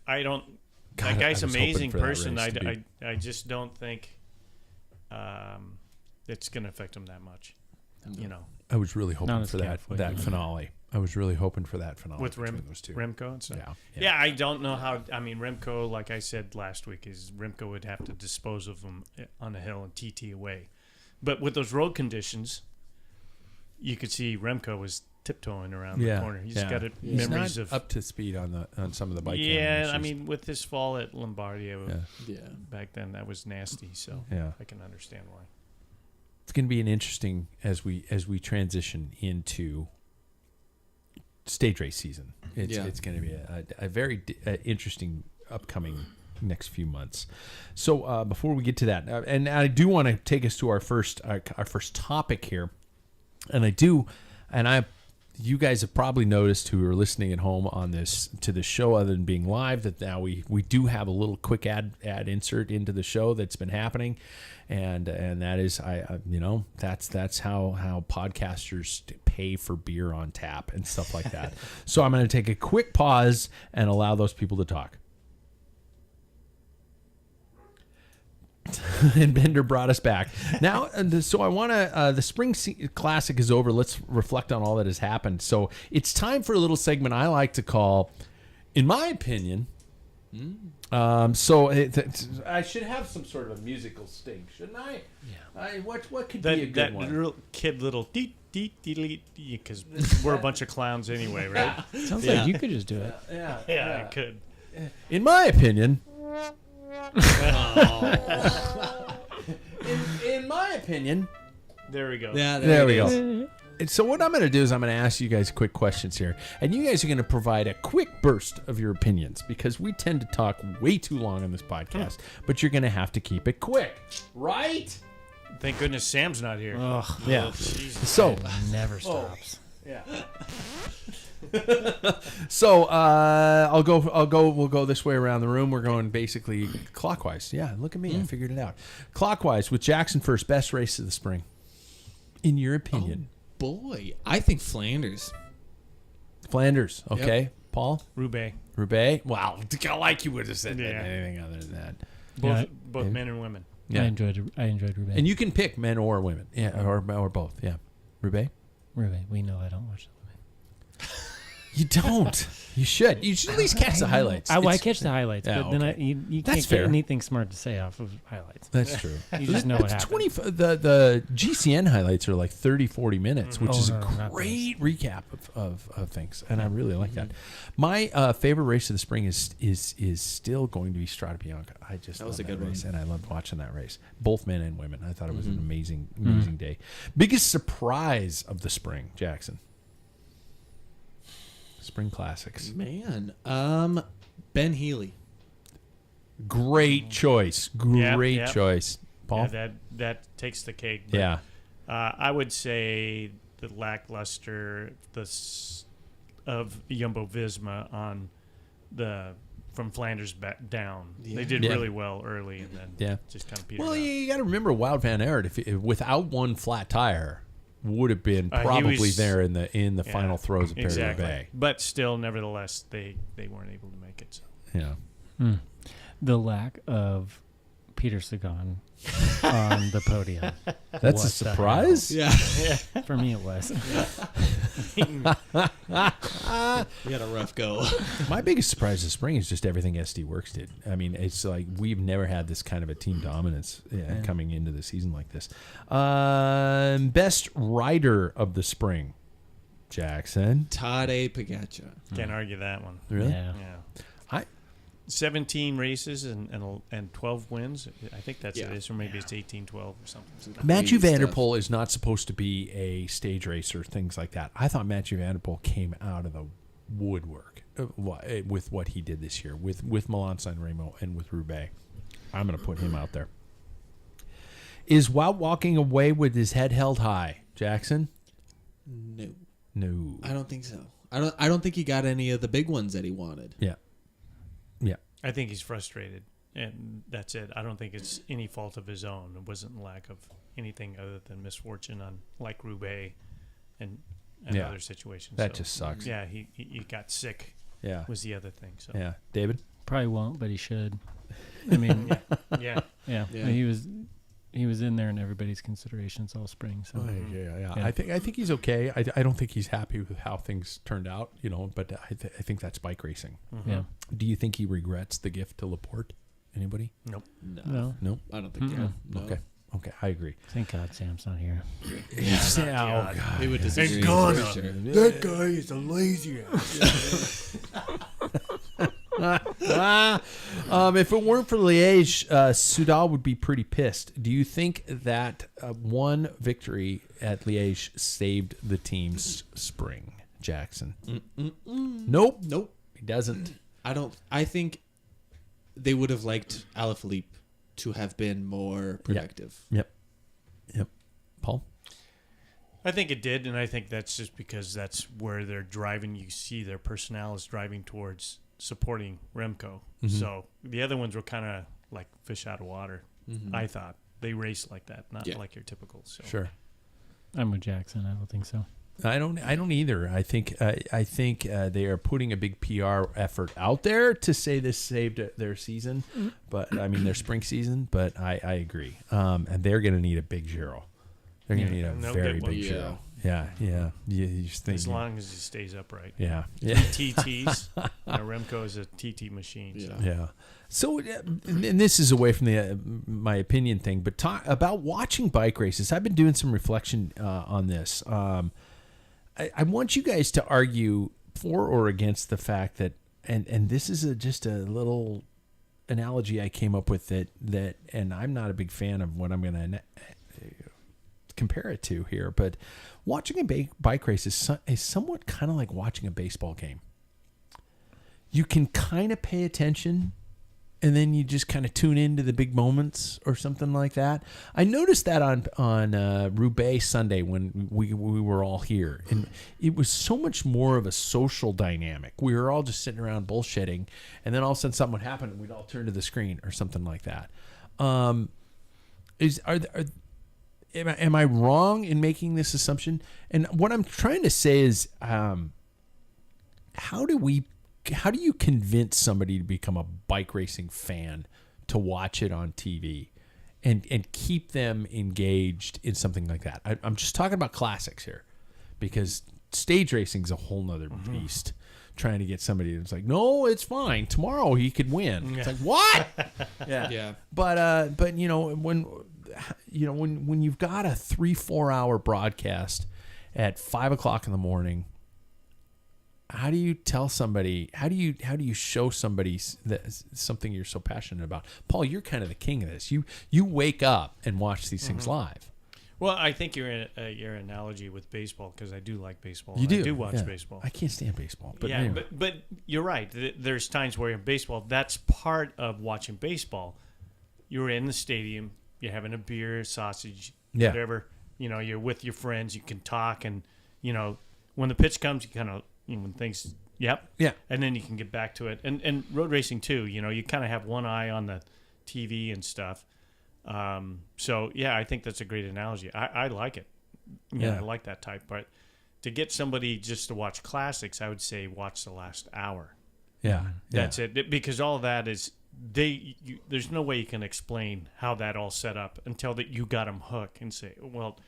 I don't. God, that guy's I was an amazing hoping for that person. race to be- I just don't think it's going to affect him that much. I was really hoping Not a for that scaffold. finale. I was really hoping for that finale With between those two. Remco and stuff. Yeah, Yeah, I don't know how. I mean, Remco, like I said last week, is Remco would have to dispose of them on a hill and TT away. But with those road conditions, you could see Remco was tiptoeing around the corner. He's got He's memories not of up to speed on some of the bike. Yeah, I mean, with this fall at Lombardia Yeah. back then, that was nasty. So Yeah. I can understand why. It's going to be an interesting as we transition into stage race season. It's going to be a very interesting upcoming next few months. So before we get to that, and I do want to take us to our first topic here, you guys have probably noticed who are listening at home to the show, other than being live, that now we do have a little quick ad insert into the show that's been happening, and that is that's how podcasters pay for beer on tap and stuff like that. So I'm going to take a quick pause and allow those people to talk. And Bender brought us back. Now, so I want to, the Spring Classic is over. Let's reflect on all that has happened. So it's time for a little segment I like to call, in my opinion, I should have some sort of a musical sting, shouldn't I? Yeah. What could be a good one? Little deet, because we're a bunch of clowns anyway, right? Sounds like you could just do it. Yeah, I could. In my opinion... in my opinion, there we go. Yeah, there we go. And so what I'm going to do is I'm going to ask you guys quick questions here, and you guys are going to provide a quick burst of your opinions, because we tend to talk way too long on this podcast, but you're going to have to keep it quick, right? Thank goodness Sam's not here. Ugh, Yeah. Jesus. So it never stops. yeah. So we'll go this way around the room. We're going basically clockwise. Yeah, look at me. I figured it out. Clockwise with Jackson first. Best race of the spring, in your opinion? Boy, I think Flanders. Flanders. Okay. Yep. Paul? Roubaix. Wow. Like you would have said Yeah. anything other than that. Both men and women. Yeah. I enjoyed Roubaix. And you can pick men or women. Yeah, or both. Yeah. Roubaix? Roubaix. We know I don't watch the Roubaix. You don't. You should. You should at least catch the highlights. I catch the highlights, Yeah, but then okay. you That's can't fair. get anything smart to say off of highlights. That's true. You just know what It's happened. the GCN highlights are like 30-40 minutes, which Oh, is no, a not great recap of things, and I really like that. My favorite race of the spring is still going to be Strada Bianca. I just That was love a good race, one. and I loved watching that race. Both men and women. I thought it was an amazing day. Biggest surprise of the spring, Jackson. Spring Classics. Man, Ben Healy. Great choice. Great Yep. choice. Paul? Yeah, that takes the cake. But, Yeah. I would say the lackluster of Jumbo Visma on the from Flanders back down. They did really well early, and then just kind of petered out. You got to remember Wout van Aert, if without one flat tire, would have been probably there in the final throes of Paris-Roubaix. But still, nevertheless, they weren't able to make it. So. Yeah. The lack of Peter Sagan on the podium. That's a surprise? Yeah. For me, it was. We had a rough go. My biggest surprise this spring is just everything SD Works did. I mean, it's like we've never had this kind of a team dominance coming into the season like this. Best rider of the spring, Jackson. Tadej Pogačar. Can't argue that one. Really? Yeah. 17 races and 12 wins. I think that's it is, or maybe it's 18-12 or something. Matthew Van Der Poel is not supposed to be a stage racer, things like that. I thought Matthew Van Der Poel came out of the woodwork with what he did this year with Milan-San Remo and with Roubaix. I'm going to put him out there. Is Wout walking away with his head held high, Jackson? No. I don't think so. I don't think he got any of the big ones that he wanted. Yeah. I think he's frustrated, and that's it. I don't think it's any fault of his own. It wasn't lack of anything other than misfortune on like Roubaix and other situations. That just sucks. Yeah, he got sick. Yeah, was the other thing. So yeah, David probably won't, but he should. I mean, yeah. He was in there in everybody's considerations all spring. So yeah. I think he's okay. I don't think he's happy with how things turned out, but I think that's bike racing. Mm-hmm. Yeah. Do you think he regrets the gift to Laporte? Anybody? Nope. No. I don't think No. No. Okay, I agree. Thank God Sam's not here. God. He would disagree. Ghana. Sure. That guy is a lazy ass. If it weren't for Liège, Soudal would be pretty pissed. Do you think that one victory at Liège saved the team's spring, Jackson? Nope. He doesn't. I think they would have liked Alaphilippe to have been more productive. Yep. Paul? I think it did, and I think that's just because that's where they're driving. You see their personnel is driving towards supporting Remco. Mm-hmm. So the other ones were kind of like fish out of water. Mm-hmm. I thought they raced like that, not like your typical. So. Sure. I'm with Jackson. I don't think so. I don't either. I think they are putting a big PR effort out there to say this saved their season, but I mean their spring season. But I agree, and they're going to need a big Giro. They're going to need a very big Giro. Yeah. You just think, as long as he stays upright. Yeah. TTs. Remco is a TT machine. So. Yeah. So, and this is away from the my opinion thing, but talk about watching bike races. I've been doing some reflection on this. I want you guys to argue for or against the fact that, and this is just a little analogy I came up with that, and I'm not a big fan of what I'm going to compare it to here, but watching a bike race is somewhat kind of like watching a baseball game. You can kind of pay attention, and then you just kind of tune into the big moments or something like that. I noticed that on Roubaix Sunday when we were all here, and it was so much more of a social dynamic. We were all just sitting around bullshitting, and then all of a sudden something would happen, and we'd all turn to the screen or something like that. Am I wrong in making this assumption? And what I'm trying to say is, how do you convince somebody to become a bike racing fan to watch it on TV and keep them engaged in something like that? I'm just talking about classics here, because stage racing is a whole nother beast. Trying to get somebody that's like, no, it's fine. Tomorrow he could win. It's like, what? Yeah. But when you've got a 3-4 hour broadcast at 5:00 in the morning, how do you tell somebody? How do you show somebody that something you're so passionate about? Paul, you're kind of the king of this. You wake up and watch these things live. Well, I think your analogy with baseball, because I do like baseball. You do. I do watch baseball. I can't stand baseball. But yeah, anyway. but you're right. There's times where in baseball, that's part of watching baseball. You're in the stadium. You're having a beer, sausage, whatever. You're with your friends. You can talk, and when the pitch comes, you kind of when things Yep. Yeah. And then you can get back to it. And road racing too, you kind of have one eye on the TV and stuff. So yeah, I think that's a great analogy. I like it. Yeah, I like that type. But to get somebody just to watch classics, I would say watch the last hour. Yeah. That's it. Because all of that is there's no way you can explain how that all set up until that you got them hooked and say, well,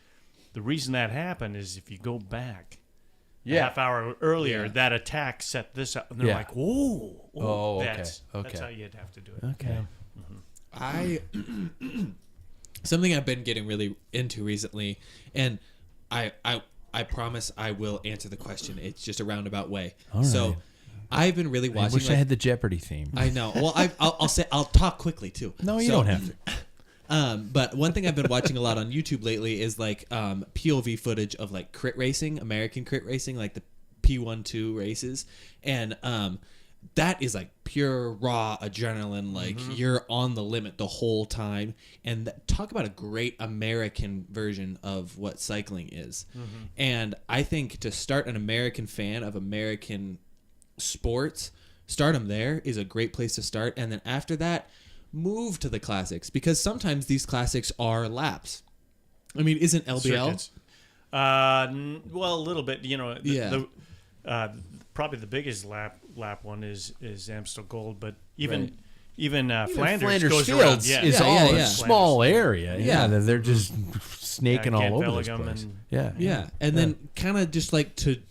the reason that happened is if you go back a half hour earlier, that attack set this up, and they're like, "Whoa, okay. That's how you'd have to do it." Okay. Something I've been getting really into recently, and I promise I will answer the question. It's just a roundabout way. All So right. I've been really watching. I wish I had the Jeopardy theme. I know. Well, I'll talk quickly too. No, you don't have to. But one thing I've been watching a lot on YouTube lately is like POV footage of like crit racing, American crit racing, like the P12 races, and that is like pure raw adrenaline. Like you're on the limit the whole time. And talk about a great American version of what cycling is. And I think to start an American fan of American sports, start them there is a great place to start. And then after that, move to the classics, because sometimes these classics are laps. I mean, isn't LBL? Circuits. Well, a little bit. Probably the biggest lap one is Amstel Gold, but even Flanders goes Fields around. is all a yeah. small area. Yeah, they're just snaking all over this place. And then kind of just like to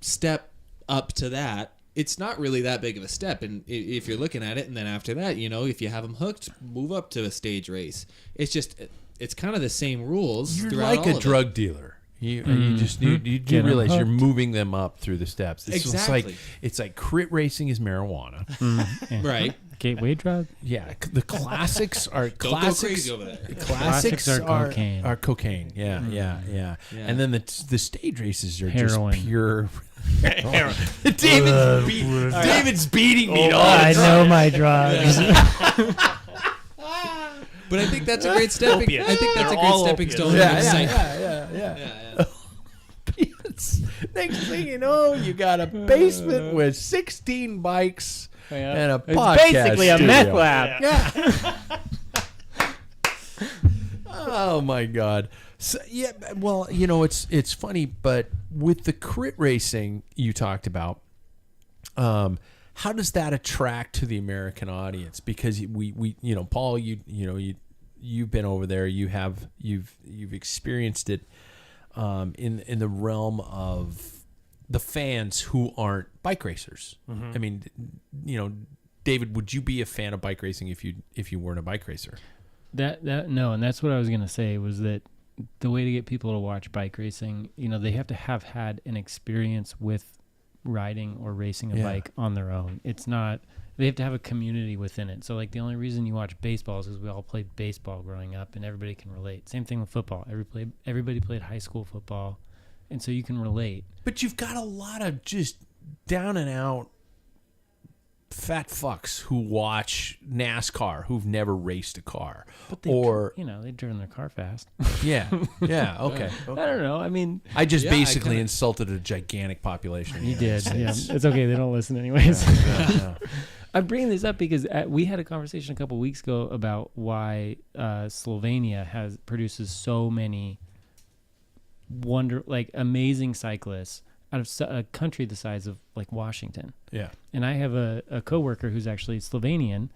step up to that. It's not really that big of a step, and if you're looking at it, and then after that, if you have them hooked, move up to a stage race. It's kind of the same rules. You're throughout like all a of drug it. dealer. You do realize you're moving them up through the steps. Exactly. It's like crit racing is marijuana. Right. Gateway drug? Yeah, the classics are Don't go crazy over there. Classics are cocaine. Are cocaine. Yeah. And then the stage races are Heroin. just pure. David's beating me. I know my drugs. But I think that's a great stepping. Opiates. I think that's a They're great all stepping opiates. stone. Yeah. Next thing you know, you got a basement with 16 bikes and a podcast Basically a studio. meth lab. Yeah. Oh my God. So, yeah. Well, it's funny, but with the crit racing you talked about, how does that attract to the American audience? Because we Paul, you've been over there. You've experienced it in the realm of the fans who aren't bike racers. I mean, David, would you be a fan of bike racing if you weren't a bike racer? No, and that's what I was gonna say was that the way to get people to watch bike racing, they have to have had an experience with riding or racing a bike on their own. It's not, they have to have a community within it. So like the only reason you watch baseball is because we all played baseball growing up and everybody can relate. Same thing with football. Everybody played high school football, and so you can relate. But you've got a lot of just down and out fat fucks who watch NASCAR who've never raced a car. But they've driven their car fast. Yeah, okay. I don't know. I mean, I just basically insulted a gigantic population. You did. Yeah, it's okay. They don't listen anyways. Yeah. I'm bringing this up because we had a conversation a couple weeks ago about why Slovenia produces so many amazing cyclists out of a country the size of like Washington. Yeah. And I have a coworker who's actually Slovenian,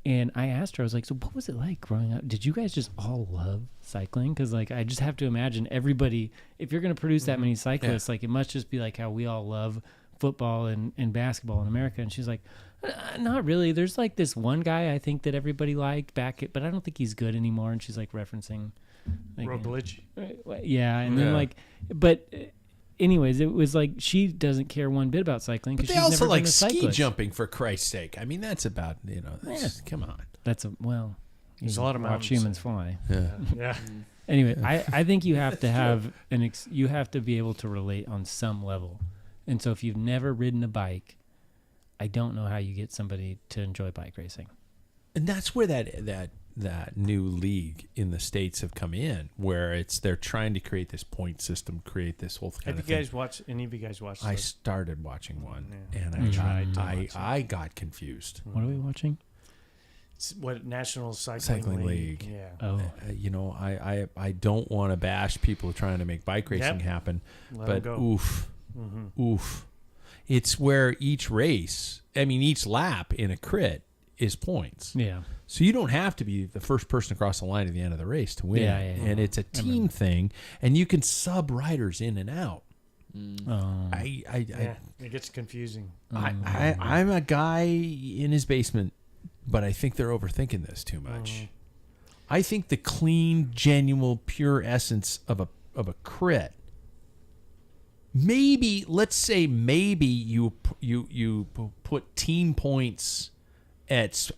and I asked her, I was like, so what was it like growing up? Did you guys just all love cycling? Because like I just have to imagine everybody, if you're going to produce that many cyclists, like it must just be like how we all love football and basketball in America. And she's like, not really. There's like this one guy I think that everybody liked but I don't think he's good anymore. And she's like referencing like, Roglic. Yeah. And then like, but anyways, it was like she doesn't care one bit about cycling because she's also never like been a ski cyclist. jumping, for Christ's sake. I mean, that's about come on. That's There's a lot of watch mountains. humans fly. Yeah. Anyway, I think you have to have you have to be able to relate on some level. And so if you've never ridden a bike, I don't know how you get somebody to enjoy bike racing. And that's where that that new league in the States have come in, where they're trying to create this point system, create this whole kind Have of you thing. guys watched? Any of you guys watched? I this? started watching one, Yeah. and I tried to I got confused. What are we watching? It's what National Cycling League. Yeah. Oh, You know, I don't want to bash people trying to make bike racing happen, Let 'em but go. oof, oof. It's where each lap in a crit is points. yeah. So you don't have to be the first person across the line at the end of the race to win. Yeah. And it's a team thing, and you can sub riders in and out. Oh. Yeah, it gets confusing. I'm a guy in his basement, but I think they're overthinking this too much. I think the clean, genuine, pure essence of a crit. Maybe you put team points as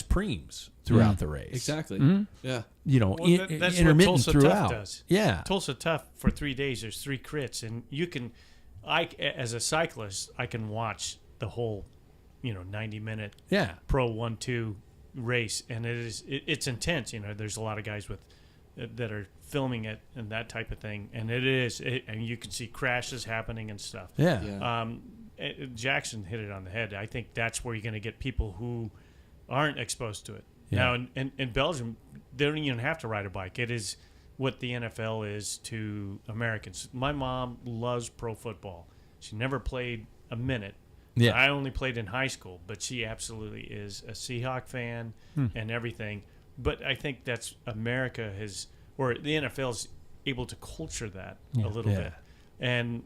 preems throughout the race. Exactly. Yeah. You know, Well, that's what intermittent Tulsa throughout. Tough does. Yeah. Tulsa Tough for 3 days. There's 3 crits, and you can. As a cyclist, I can watch the whole, 90-minute Yeah. Pro 1-2 race, and it's intense. There's a lot of guys that are filming it and that type of thing, and and you can see crashes happening and stuff. Yeah. Yeah. Jackson hit it on the head. I think that's where you're going to get people who aren't exposed to it. Yeah. Now, in Belgium, they don't even have to ride a bike. It is what the NFL is to Americans. My mom loves pro football. She never played a minute. Yeah. I only played in high school, but she absolutely is a Seahawk fan and everything. But I think that's America or the NFL is able to culture that a little bit. And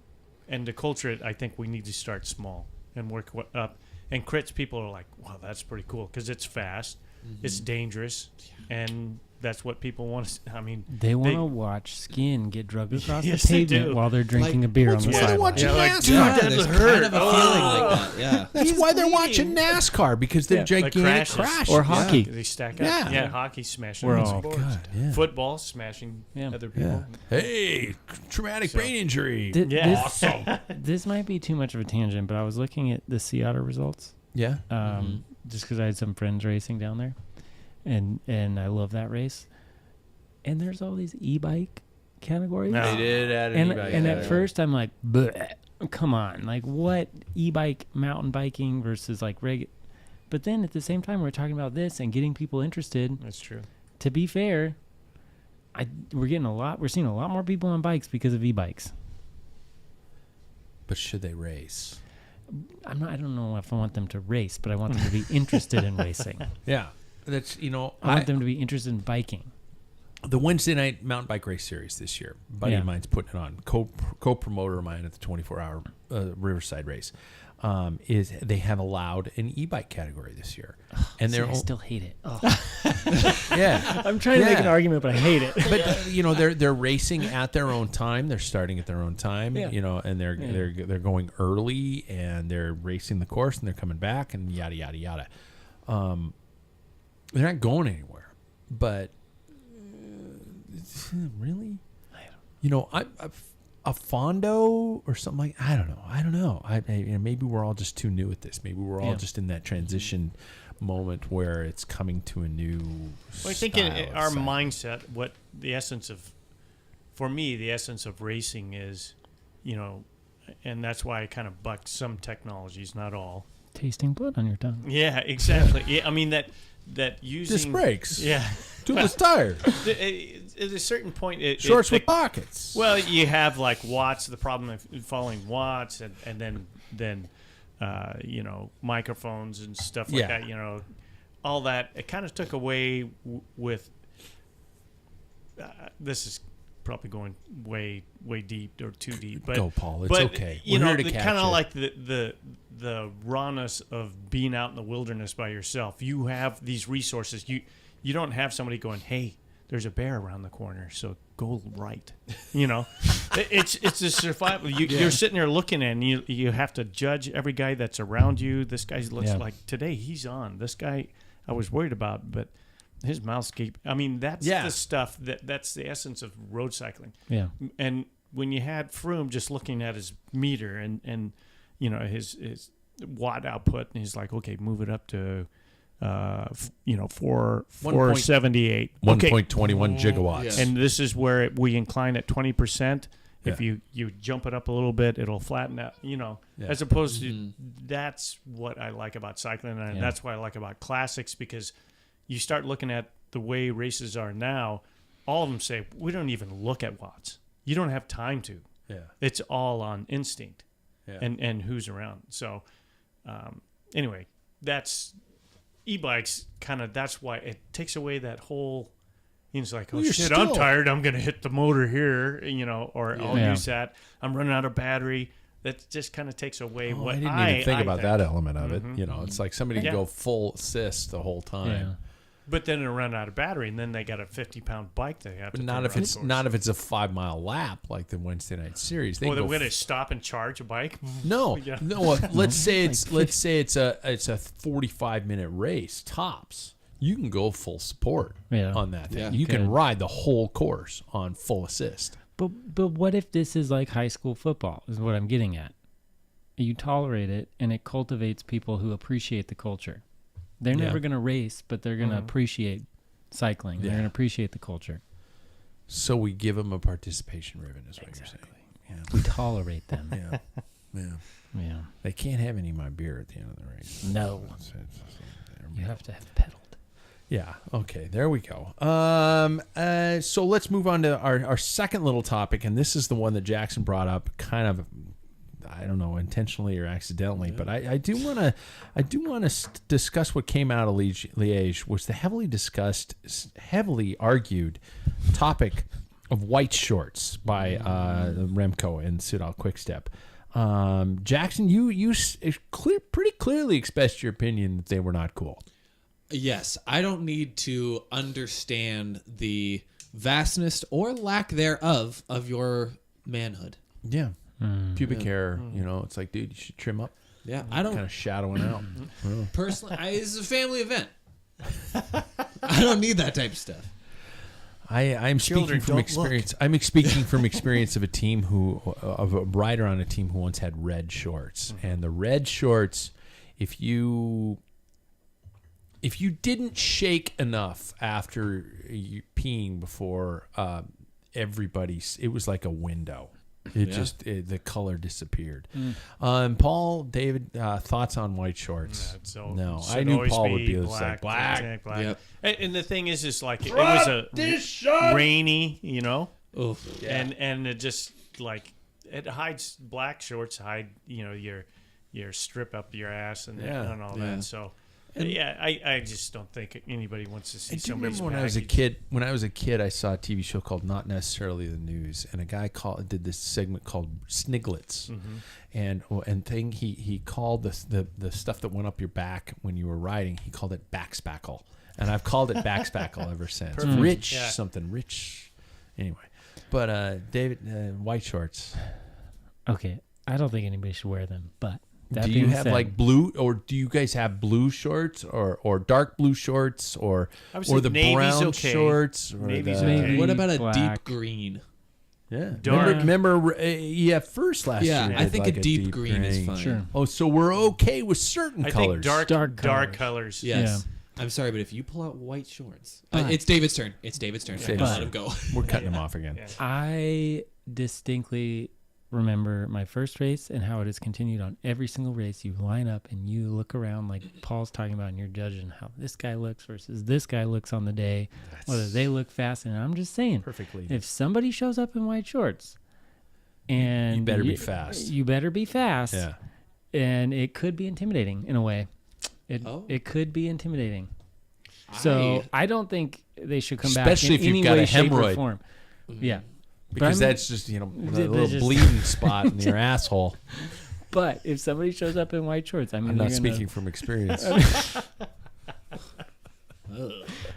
to culture it, I think we need to start small and work up. And crits, people are like, wow, that's pretty cool because it's fast, it's dangerous, and that's what people want to. I mean, They want to watch skin get drugged across Yes, the they pavement do. while they're drinking a beer on That's the why they're sideline. watching NASCAR. Yeah, That there's hurt. kind of a feeling like that. Yeah. That's He's why they're bleeding. watching NASCAR, because they're like gigantic crashes. Or hockey. They stack up. Yeah. Yeah, hockey smashing We're other all- sports. God, yeah. Football smashing other people. Yeah. Hey, traumatic brain injury. Yeah. This might be too much of a tangent, but I was looking at the Sea Otter results Yeah. just because I had some friends racing down there, and I love that race. And there's all these e-bike categories. No. They did add an And, e-bike and at category. first I'm like, bleh, come on, like what e-bike mountain biking versus like but then at the same time we're talking about this and getting people interested. That's true. To be fair, we're seeing a lot more people on bikes because of e-bikes. But should they race? I don't know if I want them to race, but I want them to be interested in racing. Yeah. That's, I want them to be interested in biking. the Wednesday night mountain bike race series this year. A buddy of mine's putting it on. Co-promoter of mine at the 24-hour Riverside race. Is they have allowed an e-bike category this year, and I still hate it. Oh. yeah. I'm trying to make an argument, but I hate it. But they're racing at their own time. They're starting at their own time. Yeah. And they're going early, and they're racing the course, and they're coming back, and yada yada yada. They're not going anywhere, but really, a Fondo or something like I don't know. Maybe we're all just too new at this. Maybe we're all just in that transition moment where it's coming to a new. Well, I think in our mindset, what the essence of, for me, the essence of racing is, and that's why I kind of bucked some technologies, not all. Tasting blood on your tongue. Yeah, exactly. Yeah, I mean that using disc brakes. Yeah, tubeless tires. At a certain point, shorts with pockets. Well, you have like watts. The problem of following watts, and then microphones and stuff like that. All that. It kind of took away with. This is probably going way deep or too deep. But go, Paul. It's okay. We're here to catch kind of it. like the rawness of being out in the wilderness by yourself. You have these resources. You don't have somebody going, hey, there's a bear around the corner, so go right. It's a survival. You're sitting there looking, and you have to judge every guy that's around you. This guy looks like today he's on. This guy I was worried about, but his mouthscape. I mean, that's the stuff that's the essence of road cycling. Yeah. And when you had Froome just looking at his meter and his watt output, and he's like, okay, move it up to 478. 1.21 gigawatts. Yeah. And this is where we incline at 20%. If you jump it up a little bit, it'll flatten out, as opposed to that's what I like about cycling. And that's what I like about classics, because you start looking at the way races are now, all of them say, we don't even look at watts. You don't have time to. Yeah. It's all on instinct Yeah. and who's around. So anyway, that's e-bikes that's why it takes away that whole. He's like, Well, shit, I'm tired. I'm going to hit the motor here, or I'll use that. I'm running out of battery. That just kind of takes away what I didn't even think about that element of it. It's like somebody can go full assist the whole time. Yeah. But then it'll run out of battery, and then they got a 50-pound bike they have to But not if it's a 5-mile lap like the Wednesday night series. They're going to stop and charge a bike. No. Yeah. No. Let's say it's a 45-minute race tops. You can go full support on that thing. Yeah. You can ride the whole course on full assist. But what if this is like high school football, is what I'm getting at. You tolerate it, and it cultivates people who appreciate the culture. They're never going to race, but they're going to appreciate cycling. They're going to appreciate the culture. So we give them a participation ribbon is what you're saying. Yeah. We tolerate them. Yeah. They can't have any of my beer at the end of the race. No. You have to have pedaled. Yeah. Okay. There we go. So let's move on to our second little topic, and this is the one that Jackson brought up, kind of, I don't know, intentionally or accidentally, but I do want to discuss what came out of Liège, was the heavily argued topic of white shorts by Remco and Soudal Quickstep. Jackson, you pretty clearly expressed your opinion that they were not cool. Yes, I don't need to understand the vastness or lack thereof of your manhood. Yeah. Pubic hair, it's like, dude, you should trim up. Yeah, I don't kind of shadowing out. Personally, it's a family event. I don't need that type of stuff. I'm speaking from experience. I'm speaking from experience of a rider on a team who once had red shorts, and the red shorts, if you didn't shake enough after you peeing before it was like a window. The color disappeared. Paul, David, thoughts on white shorts? No, I knew Paul would be black. Yep. And the thing is like it was a rainy, Oof. Yeah. And it just like it hides black shorts, your strip up your ass and all that. So. I just don't think anybody wants to see somebody's when I was a kid, I saw a TV show called Not Necessarily the News, and a guy did this segment called Sniglets, and he called the stuff that went up your back when you were riding, he called it backspackle, and I've called it backspackle ever since. Rich. Anyway, but David, white shorts. Okay, I don't think anybody should wear them, but. Do you have like blue, or do you guys have blue shorts or dark blue shorts or the brown shorts? Or what about a black. deep green? Yeah, remember first last year. Yeah, I think like a deep green is fine. Sure. Oh, so we're okay with certain colors. I think dark colors. Yes. Yeah. I'm sorry, but if you pull out white shorts, it's David's turn. Let him go. We're cutting him off again. Yeah. I distinctly remember my first race and how it has continued on every single race. You line up and you look around like Paul's talking about, and you're judging how this guy looks versus this guy looks on the day, whether they look fast. And I'm just saying, perfectly. If somebody shows up in white shorts, and you better be fast. You better be fast. Yeah. And it could be intimidating in a way. It could be intimidating. So I don't think they should come back especially in if you've any got way, a shape, or hemorrhoid. form. Yeah. Because that's just, a little bleeding spot in your asshole. But if somebody shows up in white shorts, I'm not speaking from experience.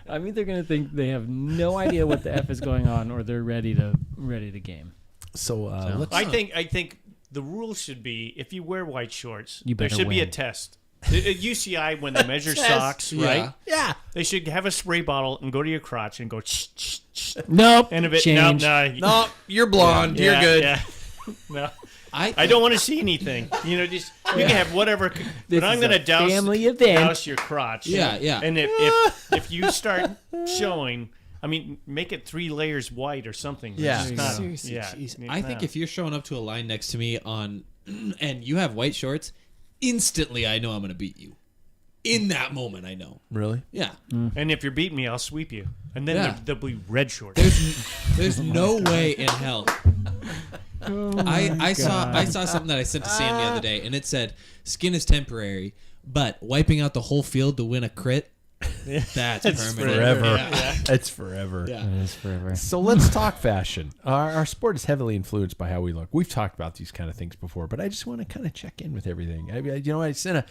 I'm either going to think they have no idea what the F is going on, or they're ready to game. So I think the rule should be, if you wear white shorts, there should be a test. At UCI, when they measure socks, right? Yeah. They should have a spray bottle and go to your crotch and go, shh. Nope. And if it, change. No, you're blonde. You're good. Yeah. No. I don't want to see anything. Just You can have whatever, but I'm going to douse your crotch. Yeah. And if you start showing, I mean, make it 3 layers white or something. Yeah. It's not- Seriously, yeah. jeez. I think if you're showing up to a line next to me and you have white shorts, instantly I know I'm going to beat you. In that moment, I know. Really? Yeah. And if you're beating me, I'll sweep you. And then there'll be red shorts. There's no way in hell. I saw something that I sent to Sam the other day, and it said, "Skin is temporary, but wiping out the whole field to win a crit, that's permanent." Forever. Yeah. It's forever. Yeah. It is forever. So let's talk fashion. Our sport is heavily influenced by how we look. We've talked about these kind of things before, but I just want to kind of check in with everything. I sent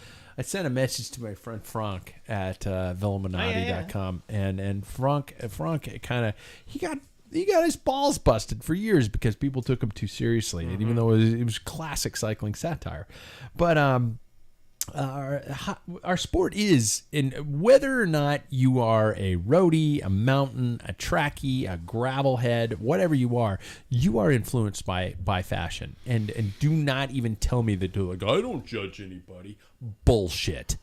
a message to my friend Frank at Velominati.com, and Frank kind of he got his balls busted for years because people took him too seriously, and even though it was classic cycling satire, but our sport is, in whether or not you are a roadie, a mountain, a trackie, a gravel head, whatever you are influenced by fashion. And do not even tell me that I don't judge anybody. Bullshit.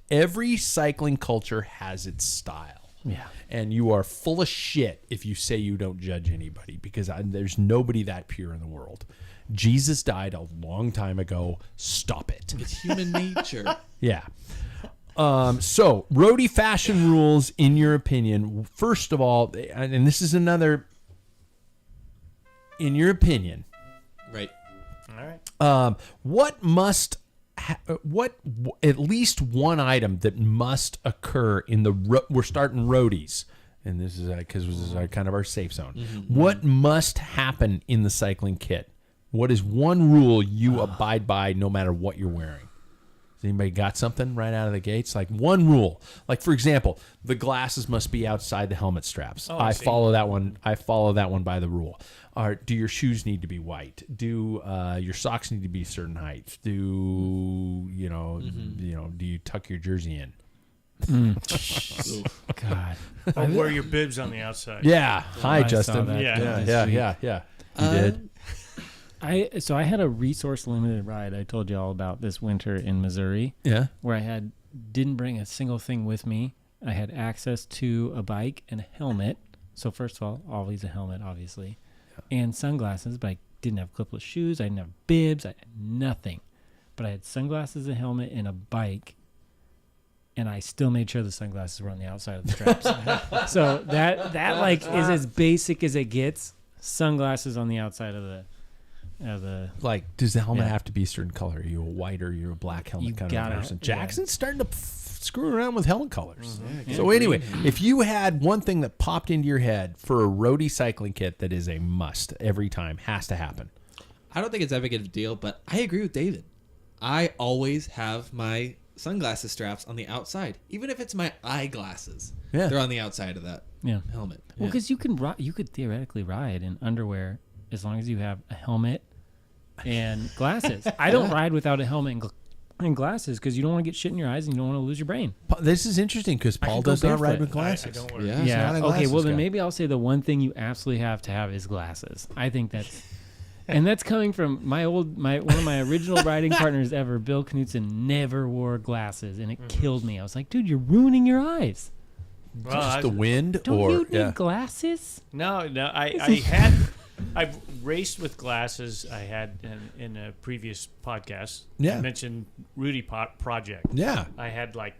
Every cycling culture has its style. Yeah. And you are full of shit if you say you don't judge anybody, because there's nobody that pure in the world. Jesus died a long time ago. Stop it. It's human nature. Yeah. So, roadie fashion rules, in your opinion, first of all, and this is another, in your opinion, Right. All right. what at least one item that must occur in we're starting roadies, and this is because this is kind of our safe zone. What must happen in the cycling kit? What is one rule you abide by no matter what you're wearing? Has anybody got something right out of the gates? Like one rule. Like, for example, the glasses must be outside the helmet straps. Oh, I follow that one. I follow that one by the rule. Do your shoes need to be white? Do your socks need to be a certain height? Do do you tuck your jersey in? God. Oh, Or wear your bibs on the outside. Yeah. Hi, I saw Justin. that. Yeah. Yeah. You did. I had a resource limited ride I told you all about this winter in Missouri, Yeah. where I didn't bring a single thing with me. I had access to a bike and a helmet. So first of all, always a helmet, obviously, and sunglasses. But I didn't have clipless shoes. I didn't have bibs. I had nothing. But I had sunglasses, a helmet, and a bike. And I still made sure the sunglasses were on the outside of the straps. So that like is as basic as it gets. Sunglasses on the outside of the. Like, does the helmet have to be a certain color? Are you a white or you're a black helmet You kind gotta- of person? yeah. Jackson's starting to screw around with helmet colors. So anyway, if you had one thing that popped into your head for a roadie cycling kit that is a must every time, has to happen. I don't think it's that big of a deal, but I agree with David. I always have my sunglasses straps on the outside, even if it's my eyeglasses. Yeah. They're on the outside of that helmet. Well, because you could theoretically ride in underwear as long as you have a helmet and glasses. I don't ride without a helmet and glasses because you don't want to get shit in your eyes and you don't want to lose your brain. This is interesting because Paul go does not ride barefoot. with glasses. I don't wear Yeah. He's not a Okay, glasses well then guy. maybe I'll say the one thing you absolutely have to have is glasses. I think that's, and that's coming from one of my original riding partners ever, Bill Knutson, never wore glasses, and it killed me. I was like, dude, you're ruining your eyes. Well, Just the wind, Don't or you need glasses? No, I've raced with glasses. I had in a previous podcast. Yeah. I mentioned Rudy Project. Yeah. I had like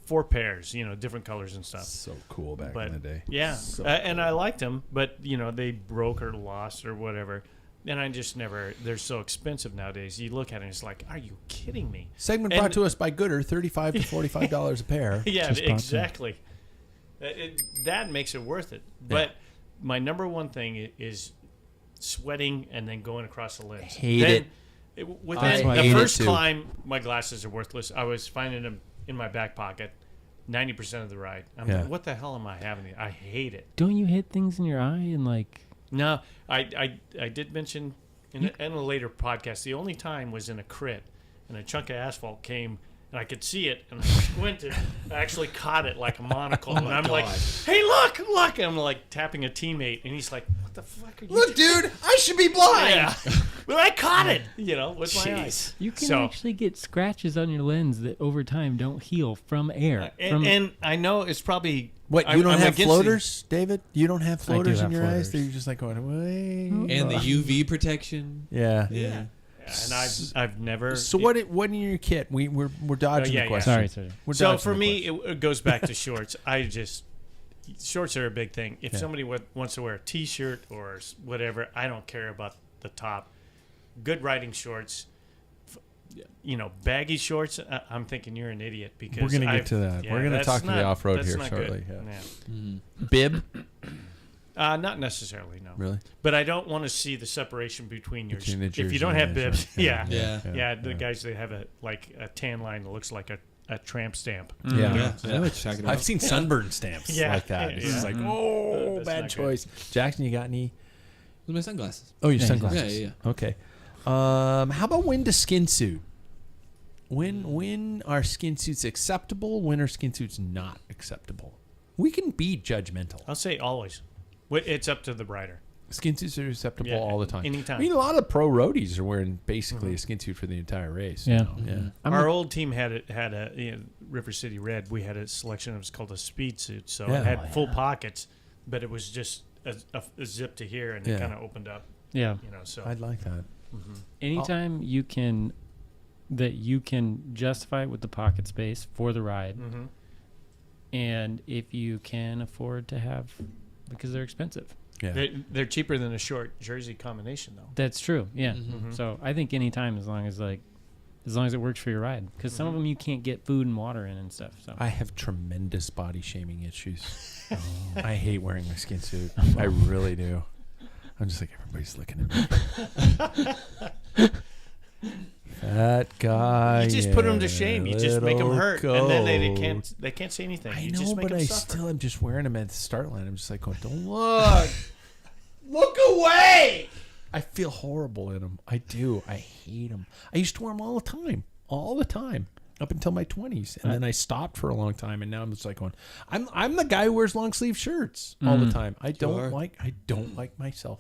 4 pairs, different colors and stuff. So cool back But in the day. yeah, So and I liked them, but they broke or lost or whatever. And I just never. They're so expensive nowadays. You look at it and it's like, are you kidding me? Segment And- brought to us by Gooder, $35 to $45 a pair. Yeah, Just bought them. exactly. That makes it worth it. But my number one thing is sweating and then going across the limbs. Hate it. Within I the hate it first too. climb, my glasses are worthless. I was finding them in my back pocket 90% of the ride. I'm Yeah. like, what the hell am I having? I hate it. Don't you hit things in your eye and like? No, I did mention in a later podcast, the only time was in a crit, and a chunk of asphalt came And I could see it, and I squinted. I actually caught it like a monocle. And I'm like, hey, look. And I'm like tapping a teammate. And he's like, what the fuck are you Look, dude, I should be blind. Yeah. But I caught it, with my eyes. You can actually get scratches on your lens that over time don't heal from air. And I know it's probably... What, you don't I'm have against floaters, David? You don't have floaters in have your eyes? floaters. That you're just like going, away. And the UV protection. Yeah. Yeah. And I've never... So what in your kit? We're dodging the question. Sorry. We're So dodging for the me, question. it goes back to shorts. Shorts are a big thing. If somebody wants to wear a T-shirt or whatever, I don't care about the top. Good riding shorts, baggy shorts. I'm thinking you're an idiot because We're going to get to that. We're going to talk to the off-road here shortly. Yeah. Bib? Not necessarily, no. Really? But I don't want to see the separation between your... Between the if you jersey don't and have the bibs, shirt. yeah. The guys that have a tan line that looks like a tramp stamp. Yeah. I know what you're talking about. I've seen sunburn stamps like that. It's just like, That's bad not choice. Jackson, you got any? With my sunglasses. Oh, your sunglasses. Yeah. Okay. How about when to skin suit? When are skin suits acceptable? When are skin suits not acceptable? We can be judgmental. I'll say always. It's up to the rider. Skin suits are acceptable all the time. Anytime. I mean, a lot of pro roadies are wearing basically a skin suit for the entire race. Yeah. Our old team had a River City Red. We had a selection. It was called a speed suit. So it had full pockets, but it was just a zip to here, and it kind of opened up. Yeah. So I'd like that. Anytime you can justify it with the pocket space for the ride, and if you can afford to have, because they're expensive. Yeah. They're cheaper than a short jersey combination, though. That's true. Yeah. So I think anytime, as long as it works for your ride, because some of them you can't get food and water in and stuff. So I have tremendous body shaming issues. I hate wearing my skin suit. I really do. I'm just like, everybody's looking at me. That guy. You just put them to shame. You just make them hurt, and then they can't say anything. I you know, just make but them I suffer. still am just wearing them at the start line. I'm just like going, don't look. Look away. I feel horrible in them. I do. I hate them. I used to wear them all the time, up until my 20s, and then I stopped for a long time, and now I'm just like going, I'm the guy who wears long sleeve shirts all the time. I don't like myself.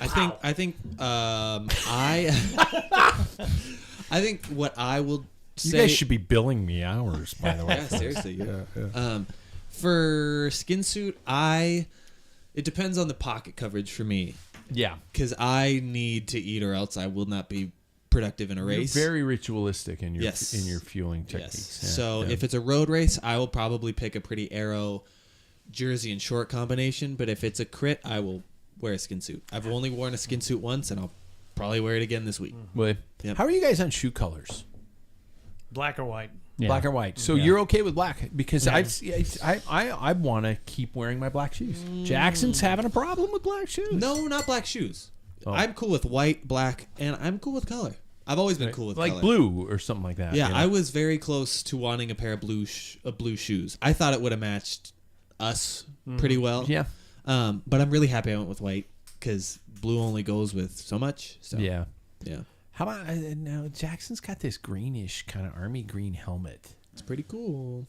I think what I will say. You guys should be billing me hours, by the way. Yeah, seriously. Yeah. For skin suit, it depends on the pocket coverage for me. Yeah. Because I need to eat, or else I will not be productive in a race. You're very ritualistic in your fueling techniques. Yes. Yeah, So if it's a road race, I will probably pick a pretty aero jersey and short combination. But if it's a crit, I will wear a skin suit. I've only worn a skin suit once, and I'll probably wear it again this week. Well, Yep. how are you guys on shoe colors? Black or white. yeah. Black or white. So you're okay with black because I want to keep wearing my black shoes. Jackson's having a problem with black shoes. No, not black shoes. Oh. I'm cool with white, black, and I'm cool with color. I've always been cool with like color. blue or something like that. Yeah, you know? I was very close to wanting a pair of blue shoes. I thought it would have matched us pretty well. Yeah. But I'm really happy I went with white because blue only goes with so much. So Yeah. yeah, How about now? Jackson's got this greenish kind of army green helmet. it's pretty cool.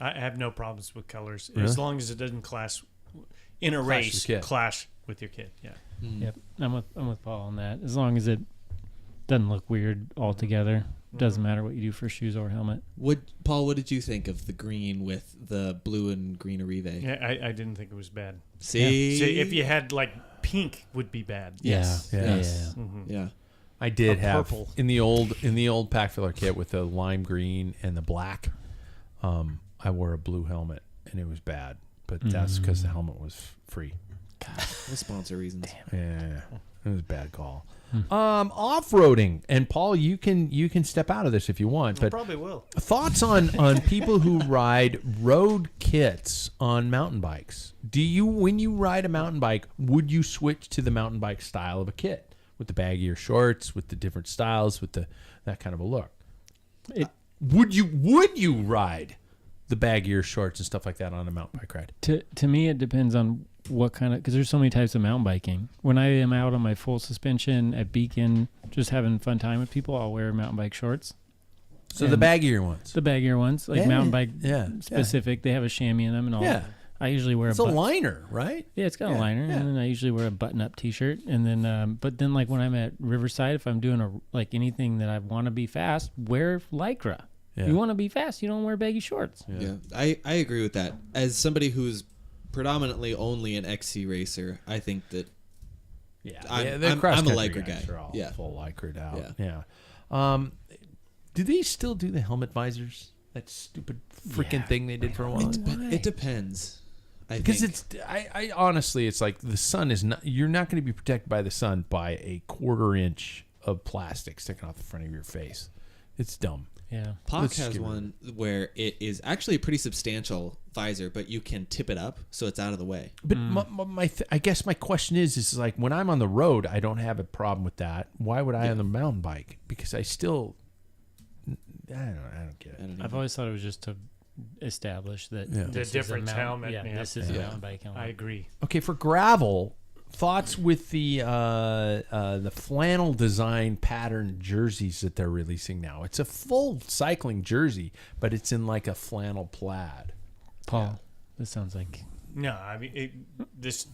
I have no problems with colors Really? as long as it doesn't clash in a Clash race. with your kid. Clash with your kid. Yeah. Yep. I'm with Paul on that. As long as it doesn't look weird altogether. Doesn't matter what you do for shoes or helmet. Paul, what did you think of the green with the blue and green Arrive? Yeah, I didn't think it was bad. See? See, if you had like pink, would be bad. Yes. Yeah. Yes. Mm-hmm. Yeah. I did A have purple. in the old Packfiller kit with the lime green and the black. I wore a blue helmet and it was bad, but that's because the helmet was free. The sponsor reasons. Yeah, it was a bad call. Off-roading, and Paul, you can step out of this if you want, I but probably will. thoughts on people who ride road kits on mountain bikes. When you ride a mountain bike, would you switch to the mountain bike style of a kit with the baggier shorts, with the different styles, with that kind of a look? Would you ride the baggier shorts and stuff like that on a mountain bike ride? To me, it depends on what kind of, because there's so many types of mountain biking. When I am out on my full suspension at Beacon, just having fun time with people, I'll wear mountain bike shorts. So the baggier ones. The baggier ones, like mountain bike Yeah. specific. They have a chamois in them and all. Yeah. I usually wear It's a liner, right? Yeah, it's got a Yeah, liner, yeah. and then I usually wear a button-up T-shirt, and then, but then like when I'm at Riverside, if I'm doing like anything that I want to be fast, wear Lycra. Yeah. You want to be fast, you don't wear baggy shorts. Yeah, I agree with that. As somebody who's predominantly only an XC racer, I think that Yeah, I'm the a cross-country Lycra guys guy. are all Yeah. full lycra out. Yeah. Yeah. Do they still do the helmet visors? That stupid freaking thing they did for a while. it depends. Because I honestly, it's like the sun is not. You're not going to be protected by the sun by a 1/4 inch of plastic sticking off the front of your face. It's dumb. Yeah. Pock Let's has get rid of one where it is actually a pretty substantial visor, but you can tip it up so it's out of the way. But I guess my question is like when I'm on the road, I don't have a problem with that. Why would I on the mountain bike? Because I still, I don't get it. I've always thought it was just to establish that Yeah. The this is a different mountain- helmet, Yeah, man. this is a mountain bike helmet. I agree. Okay, for gravel, thoughts with the flannel design pattern jerseys that they're releasing now. It's a full cycling jersey, but it's in like a flannel plaid. Paul, this sounds like No, I mean this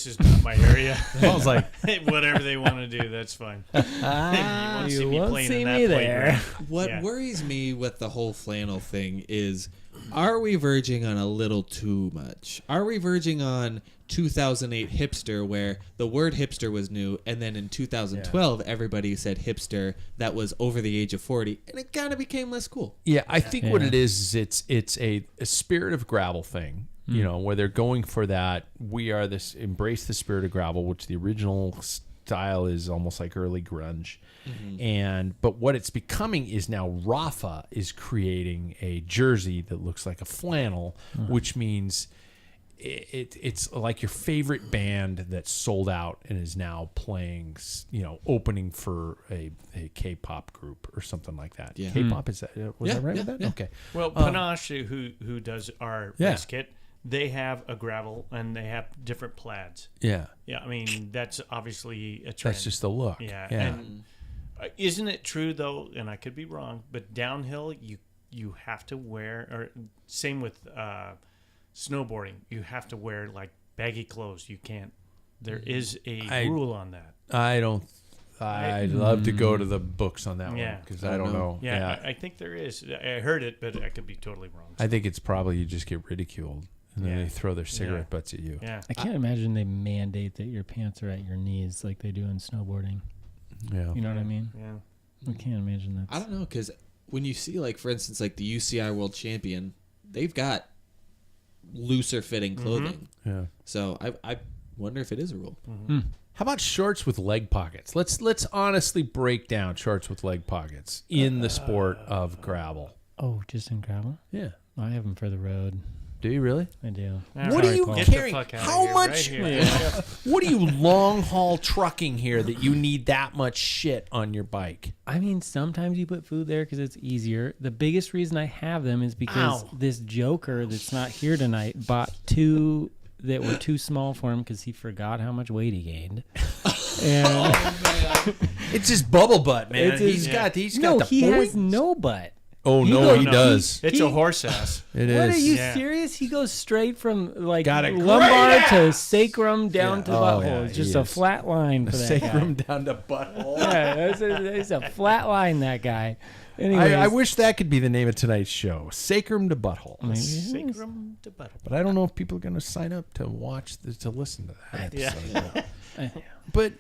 is not my area. I was like, Whatever they want to do, that's fine. You won't see me won't playing see in that me there. playground. What Yeah. worries me with the whole flannel thing is, are we verging on a little too much? Are we verging on 2008 hipster, where the word hipster was new, and then in 2012 everybody said hipster that was over the age of 40, and it kind of became less cool. yeah, I think what Yeah. it is it's a spirit of gravel thing. You know, where they're going for that. We are this embrace the spirit of gravel, which the original style is almost like early grunge. But what it's becoming is now Rafa is creating a jersey that looks like a flannel, which means it's like your favorite band that's sold out and is now playing, opening for a K-pop group or something like that. Yeah. K-pop, is that was Yeah, I right yeah, with that? yeah. Okay. Well, Panache, who does our Yeah. race kit, they have a gravel and they have different plaids. Yeah. Yeah, I mean that's obviously a trend. That's just the look. Yeah. Yeah. And isn't it true though? And I could be wrong, but downhill you have to wear, or same with snowboarding, you have to wear like baggy clothes. You can't. There is a rule on that. I'd love to go to the books on that Yeah. one because I don't know. Yeah, I think there is. I heard it, but I could be totally wrong. I think it's probably you just get ridiculed and then Yeah. they throw their cigarette Yeah. butts at you. Yeah. I can't imagine they mandate that your pants are at your knees like they do in snowboarding. Yeah. You know what I mean? Yeah. I can't imagine that. I don't know, because when you see, like, for instance, like the UCI World Champion, they've got looser fitting clothing. Yeah. So I wonder if it is a rule. How about shorts with leg pockets? Let's honestly break down shorts with leg pockets in the sport of gravel. Oh, just in gravel? Yeah. I have them for the road. Do you really? I do. What are you Paul. Get the carrying? fuck out of How here, much? right here. What are you long haul trucking here that you need that much shit on your bike? I mean, sometimes you put food there because it's easier. The biggest reason I have them is because this joker that's not here tonight bought 2 that were too small for him because he forgot how much weight he gained. And It's just bubble butt, man. It's He's his- got the he has points. no butt. Oh he no, goes- he does. It's a horse ass. It is. What are you Yeah. serious? He goes straight from like Got a great lumbar to sacrum down Yeah. to Oh, butthole. yeah, It's he just a is. flat line for that guy. Sacrum down to butthole. Yeah, it's a flat line, that guy. Anyways, I wish that could be the name of tonight's show. Sacrum to butthole. Sacrum to butter. But I don't know if people are going to sign up to watch to listen to that episode. But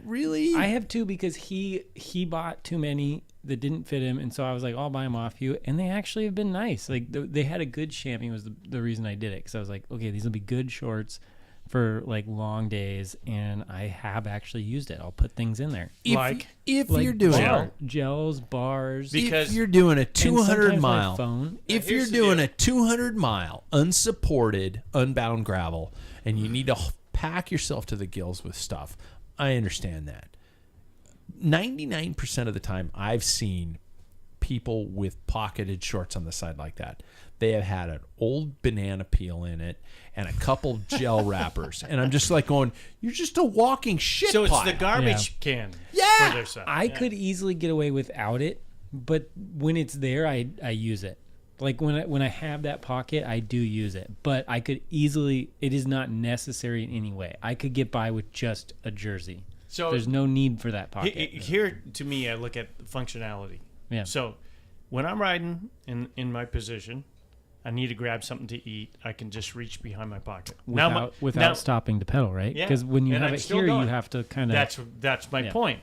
really, I have 2 because he bought too many that didn't fit him, and so I was like, I'll buy them off you, and they actually have been nice. Like they had a good chamois was the reason I did it, because I was like, okay, these will be good shorts for like long days, and I have actually used it. I'll put things in there Like if you're doing gels, bars. Because- if you're doing a and 200 sometimes my mile phone. if Here's you're the doing deal. a 200 mile unsupported unbound gravel and you need to pack yourself to the gills with stuff, I understand that. 99% of the time I've seen people with pocketed shorts on the side like that. They have had an old banana peel in it and a couple gel wrappers. And I'm just like going, you're just a walking shit So pile. it's the garbage can Yeah. for their side. I could easily get away without it, but when it's there, I use it. Like when I have that pocket, I do use it. But I could easily, it is not necessary in any way. I could get by with just a jersey. So there's no need for that pocket. Here, to me, I look at functionality. Yeah. So when I'm riding in my position, I need to grab something to eat. I can just reach behind my pocket Without stopping to pedal, right? Yeah, Because when you and have I'm it still here, going. you have to kind of. That's my Yeah. point.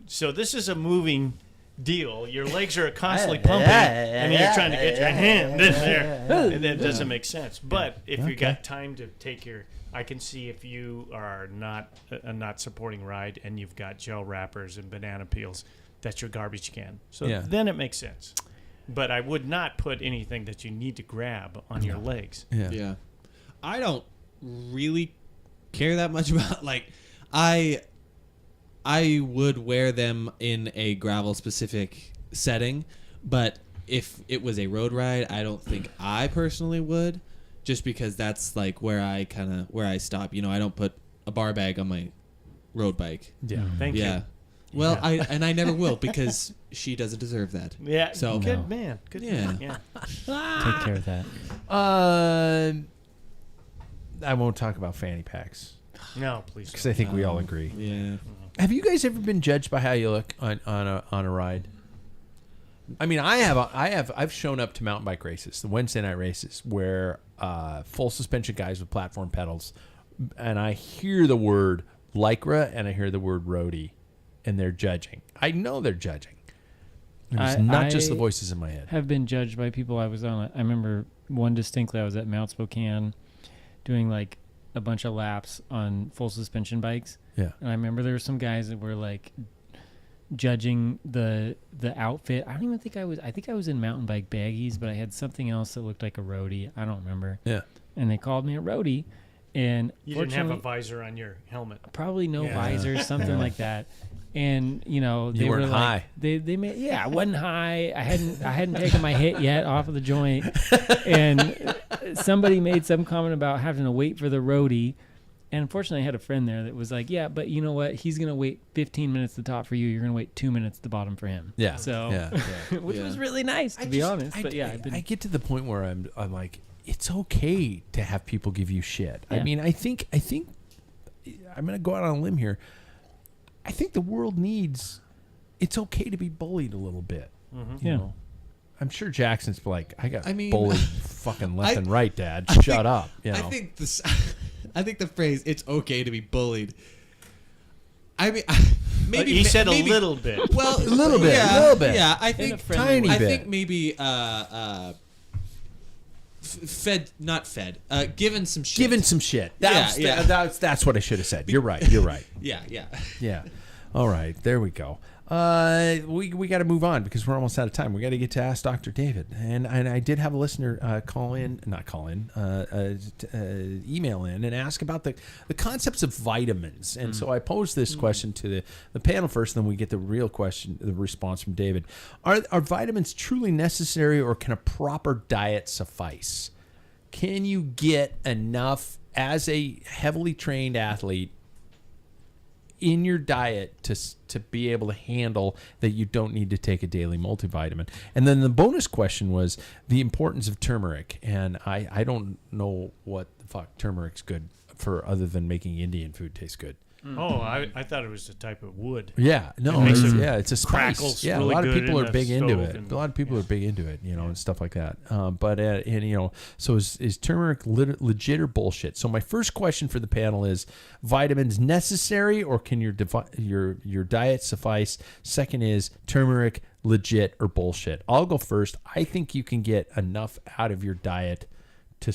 So this is a moving deal. Your legs are constantly pumping, and you're trying to get your hand in there, and that doesn't make sense. But if you got time to take I can see if you are not a not supporting ride and you've got gel wrappers and banana peels, that's your garbage can. So then it makes sense. But I would not put anything that you need to grab on your legs. Yeah. I don't really care that much about, like, I would wear them in a gravel specific setting, but if it was a road ride, I don't think I personally would, just because that's like where I stop. You know, I don't put a bar bag on my road bike. Yeah. Thank you. Well, I never will, because she doesn't deserve that. Yeah. So Good man. Good man. Yeah. Take care of that. I won't talk about fanny packs No, please. because I think we all agree. Yeah. Have you guys ever been judged by how you look on a ride? I mean, I've shown up to mountain bike races, the Wednesday night races, where full suspension guys with platform pedals, and I hear the word Lycra and I hear the word roadie, and they're judging. I know they're judging. It's not just the voices in my head. Have been judged by people I was on. I remember one distinctly. I was at Mount Spokane, doing like a bunch of laps on full suspension bikes. Yeah. And I remember there were some guys that were like judging the outfit. I don't even think I think I was in mountain bike baggies, but I had something else that looked like a roadie. I don't remember. Yeah. And they called me a roadie, and You didn't have a visor on your helmet. probably no visor, something like that. And you know, they You weren't were like, high. They made I wasn't high. I hadn't taken my hit yet off of the joint, and somebody made some comment about having to wait for the roadie. And unfortunately, I had a friend there that was like, "Yeah, but you know what? He's gonna wait 15 minutes at the top for you. You're gonna wait 2 minutes at the bottom for him." Yeah. So, Yeah. which was really nice to be honest. But yeah, I get to the point where I'm like, it's okay to have people give you shit. I Yeah. mean, I think I'm going to go out on a limb here. I think the world needs. It's okay to be bullied a little bit. Mm-hmm. You know? I'm sure Jackson's like, I got mean, bullied fucking left and right, Dad. Shut up. You know? I think the phrase "it's okay to be bullied." I mean, maybe He said maybe, a little bit. Well, a little bit. Yeah, I think tiny I bit. think maybe given some shit. Given some shit. Yeah. That's what I should have said. You're right. Yeah. Yeah. All right. There we go. We got to move on because we're almost out of time. We got to get to Ask Dr. David. And I did have a listener email in and ask about the concepts of vitamins. And so I posed this question to the panel first, and then we get the real question, the response from David. Are vitamins truly necessary, or can a proper diet suffice? Can you get enough as a heavily trained athlete in your diet to be able to handle that you don't need to take a daily multivitamin? And then the bonus question was the importance of turmeric. And I don't know what the fuck turmeric's good for other than making Indian food taste good. Oh, I thought it was a type of wood. Yeah, no, It makes it's, it it's a spice. crackles Yeah, really a lot of good people in are the big into stove it. and- A lot of people are big into it, and stuff like that. So is turmeric legit or bullshit? So my first question for the panel is: vitamins necessary, or can your diet suffice? Second is turmeric legit or bullshit? I'll go first. I think you can get enough out of your diet to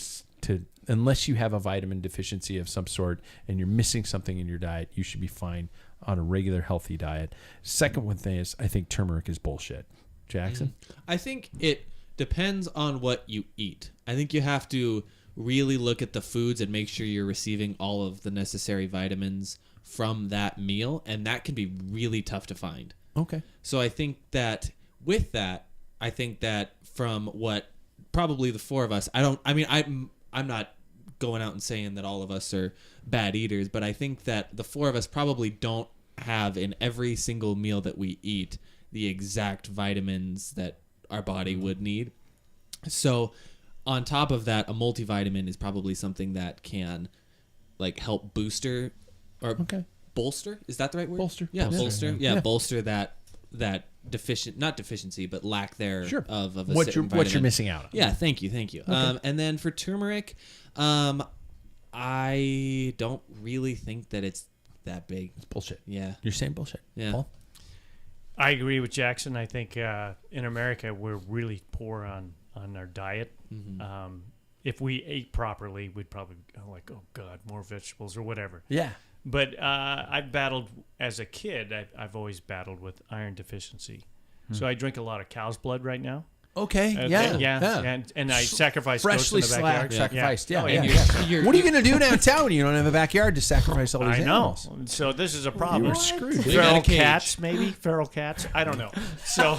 unless you have a vitamin deficiency of some sort and you're missing something in your diet, you should be fine on a regular healthy diet. Second one thing is, I think turmeric is bullshit. Jackson? I think it depends on what you eat. I think you have to really look at the foods and make sure you're receiving all of the necessary vitamins from that meal, and that can be really tough to find. Okay. So I think that with that, I think that from what probably the four of us, I'm not going out and saying that all of us are bad eaters, but I think that the four of us probably don't have in every single meal that we eat the exact vitamins that our body would need. So on top of that, a multivitamin is probably something that can like help booster or bolster. Is that the right word? Bolster. Yeah, bolster. Yeah, Yeah. bolster that not deficiency, but lack there of a what certain you're vitamin. missing out on. Yeah, thank you. Okay. And then for turmeric, I don't really think that it's that big. It's bullshit. Yeah. You're saying bullshit. Yeah. Paul? I agree with Jackson. I think in America we're really poor on our diet. Mm-hmm. If we ate properly, we'd probably go like, oh God, more vegetables or whatever. Yeah. But I've battled as a kid. I've always battled with iron deficiency, so I drink a lot of cow's blood right now. Okay. And I sacrifice freshly goats in the backyard. sacrificed. Yeah. Oh, yeah. yeah. What are you going to do downtown when you don't have a backyard to sacrifice all these I know. animals? So this is a problem. You're screwed. We got Feral a cage. cats, maybe feral cats. I don't know. So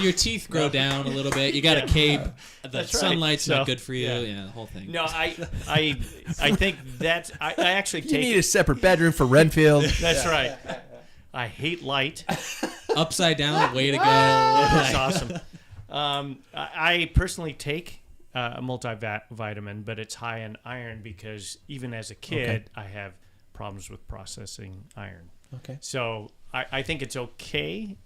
Your teeth grow down a little bit. You got a cape. The That's right. sunlight's So, not good for you. yeah. Yeah, the whole thing. no, I think that's I actually You take. need a separate bedroom for Renfield. That's right. I hate light. Upside down, way to go. That's awesome. I personally take a multivitamin, but it's high in iron because even as a kid, I have problems with processing iron. Okay. So I think it's okay,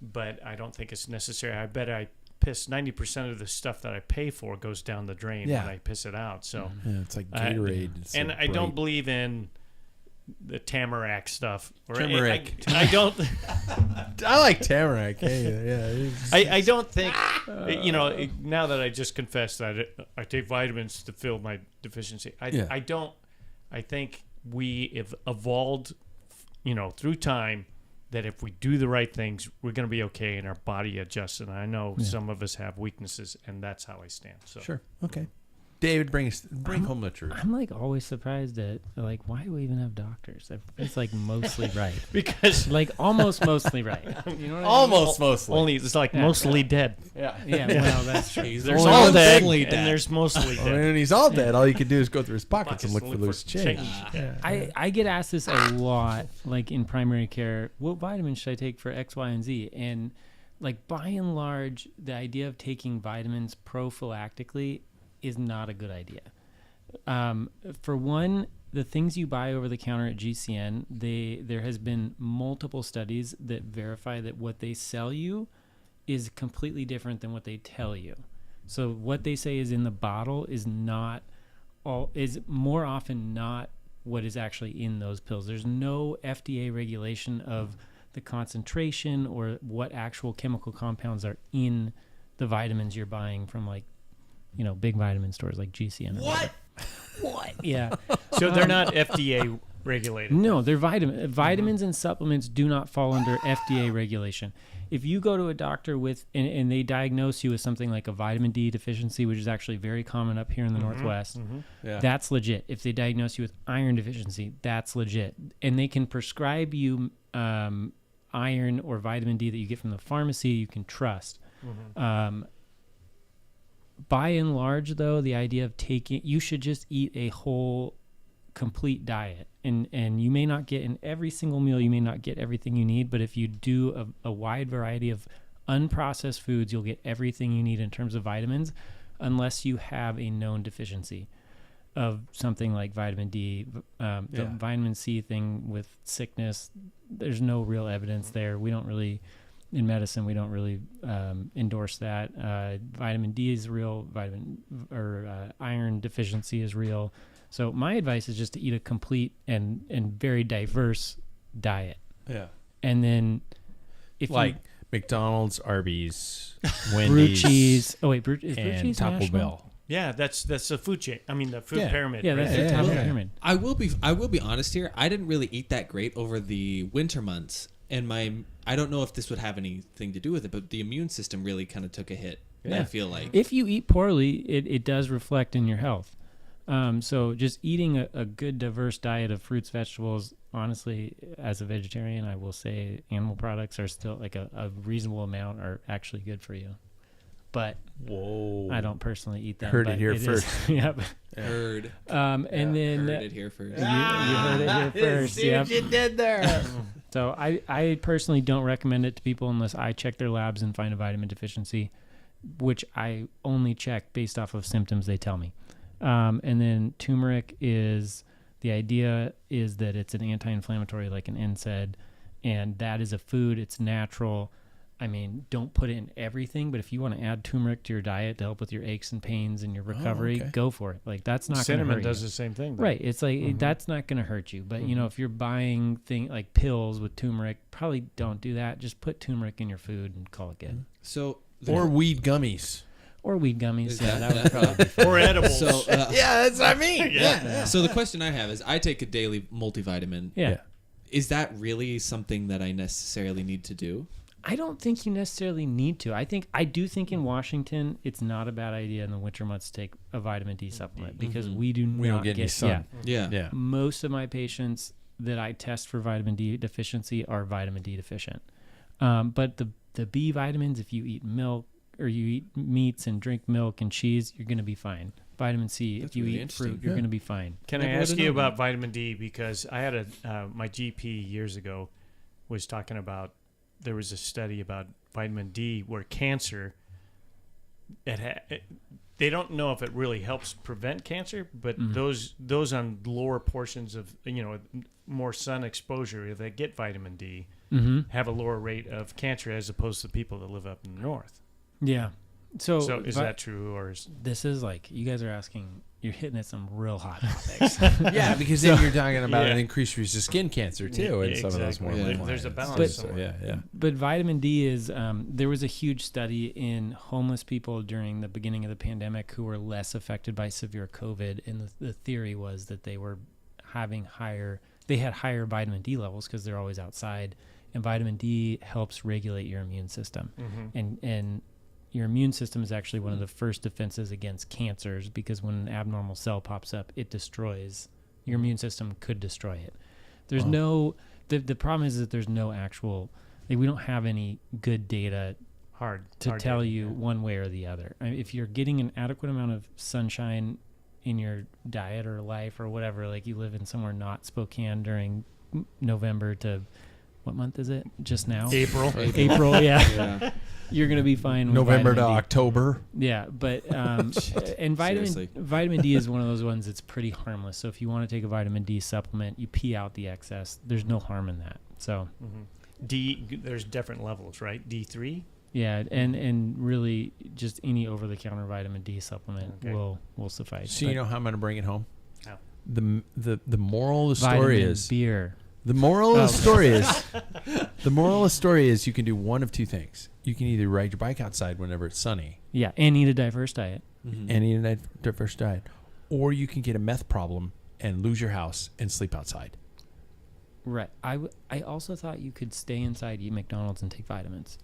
but I don't think it's necessary. I bet I piss 90% of the stuff that I pay for goes down the drain when I piss it out. So Yeah, it's like Gatorade. It's and so I don't bright. believe in the tamarack stuff. Or Turmeric. I don't. I like tamarack. Yeah. I don't think, now that I just confessed that I take vitamins to fill my deficiency, I think we have evolved, through time, that if we do the right things, we're going to be okay and our body adjusts. And I know some of us have weaknesses, and that's how I stand. So Sure. Okay. David, bring home the truth. I'm like always surprised at like why do we even have doctors? It's like mostly right, Because like almost mostly right. You know what Almost mostly. only it's like mostly dead. Yeah. I mean? Yeah, well, that's true. There's only all one dead, thing and dead. there's mostly Well, dead. when he's all dead, all you can do is go through his pockets and Pockets look for loose change. Yeah. I get asked this a lot, like in primary care. What vitamins should I take for X, Y, and Z? And like by and large, the idea of taking vitamins prophylactically is not a good idea. For one, the things you buy over the counter at GCN, there has been multiple studies that verify that what they sell you is completely different than what they tell you. So what they say is in the bottle is more often not what is actually in those pills. There's no FDA regulation of the concentration or what actual chemical compounds are in the vitamins you're buying from big vitamin stores like GCN. What? Yeah. So they're not FDA regulated. No, they're vitamins and supplements do not fall under FDA regulation. If you go to a doctor and they diagnose you with something like a vitamin D deficiency, which is actually very common up here in the Northwest, that's legit. If they diagnose you with iron deficiency, that's legit. And they can prescribe you iron or vitamin D that you get from the pharmacy you can trust. By and large, though, the idea of you should just eat a whole, complete diet. And you may not get in every single meal, you may not get everything you need, but if you do a wide variety of unprocessed foods, you'll get everything you need in terms of vitamins, unless you have a known deficiency of something like vitamin D. The vitamin C thing with sickness, there's no real evidence there. We don't really... In medicine, we don't really endorse that. Vitamin D is real. Iron deficiency is real. So my advice is just to eat a complete and very diverse diet. Yeah. And then if McDonald's, Arby's, brew Wendy's, cheese. Oh wait, is brew and cheese Taco national? Bell. Yeah, that's the food chain. I mean, the food pyramid. Yeah, that's right? the top of the pyramid. I will be honest here. I didn't really eat that great over the winter months, and I don't know if this would have anything to do with it, but the immune system really kind of took a hit. I feel like if you eat poorly, it does reflect in your health. So just eating a good diverse diet of fruits, vegetables, honestly, as a vegetarian, I will say animal products are still like a reasonable amount are actually good for you. But Whoa. I don't personally eat them. Heard but it here first. Yep. Heard. And then Heard it here first. you heard it here first. See Yep. what you did there. So I personally don't recommend it to people unless I check their labs and find a vitamin deficiency, which I only check based off of symptoms they tell me. And then turmeric the idea is that it's an anti-inflammatory like an NSAID, and that is a food. It's natural. I mean, don't put it in everything, but if you want to add turmeric to your diet to help with your aches and pains and your recovery, go for it. Like that's not going to hurt you. Cinnamon does the same thing, though. Right. It's like that's not going to hurt you. But you know, if you're buying like pills with turmeric, probably don't do that. Just put turmeric in your food and call it good. So Or weed gummies. Or weed gummies. Is Yeah, that- that would probably be fine. Or edibles. So Yeah, that's what I mean. Yeah. so the question I have is, I take a daily multivitamin. Yeah. Is that really something that I necessarily need to do? I don't think you necessarily need to. I do think in Washington, it's not a bad idea in the winter months to take a vitamin D supplement because we don't get any sun. Yeah. Most of my patients that I test for vitamin D deficiency are vitamin D deficient. But the B vitamins, if you eat milk or you eat meats and drink milk and cheese, you're going to be fine. Vitamin C, That's if you really eat interesting. fruit, you're going to be fine. Can I Never ask would've you known about that. vitamin D? Because I had my GP years ago was talking about, there was a study about vitamin D where cancer, they don't know if it really helps prevent cancer, but those on lower portions of, more sun exposure that get vitamin D have a lower rate of cancer as opposed to people that live up in the north. Yeah. So is that true, or is this is like, you guys are asking, you're hitting at some real hot topics. Yeah, because then you're talking about an increased risk of skin cancer too, and some of those more. Exactly. late There's a lines. balance So, somewhere. yeah. But vitamin D is, there was a huge study in homeless people during the beginning of the pandemic who were less affected by severe COVID. And the theory was that they were they had higher vitamin D levels because they're always outside. And vitamin D helps regulate your immune system. And your immune system is actually one of the first defenses against cancers, because when an abnormal cell pops up, it destroys. Your immune system could destroy it. There's the problem is that there's no actual, we don't have any good data hard to tell data, you one way or the other. I mean, if you're getting an adequate amount of sunshine in your diet or life or whatever, like you live in somewhere not Spokane during November to, what month is it? Just now? April. April, yeah. You're going to be fine with November to vitamin D. October. Yeah, but and Seriously. vitamin D is one of those ones that's pretty harmless. So if you want to take a vitamin D supplement, you pee out the excess. There's no harm in that. So D, there's different levels, right? D3? yeah, and really just any over-the-counter vitamin D supplement will suffice. So you know how I'm going to bring it home? How? The moral of the story vitamin is beer. the moral of the story is you can do one of two things. You can either ride your bike outside whenever it's sunny Yeah, and eat a diverse diet. and eat a diverse diet, or you can get a meth problem and lose your house and sleep outside. Right. I also thought you could stay inside, eat McDonald's, and take vitamins.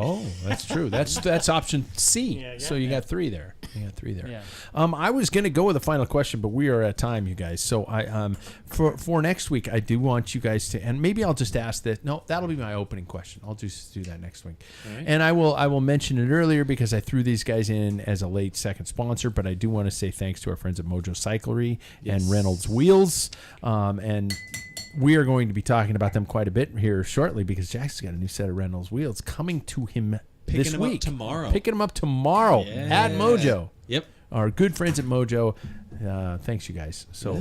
Oh, that's true. That's option C. Yeah, so you got three there. Yeah. I was going to go with a final question, but we are at time, you guys. So I for next week, I do want you guys to, and maybe I'll just ask that. No, that'll be my opening question. I'll just do that next week. All right. And I will mention it earlier because I threw these guys in as a late second sponsor, but I do want to say thanks to our friends at Mojo Cyclery and Reynolds Wheels. And we are going to be talking about them quite a bit here shortly because Jack's got a new set of Reynolds wheels coming to him this Picking week. them up tomorrow. Picking them up tomorrow at Mojo. Yep. Our good friends at Mojo. Thanks, you guys. So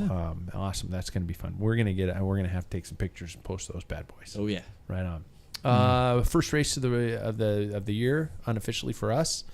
awesome. That's going to be fun. We're gonna have to take some pictures and post those bad boys. Oh yeah. Right on. First race of the year unofficially for us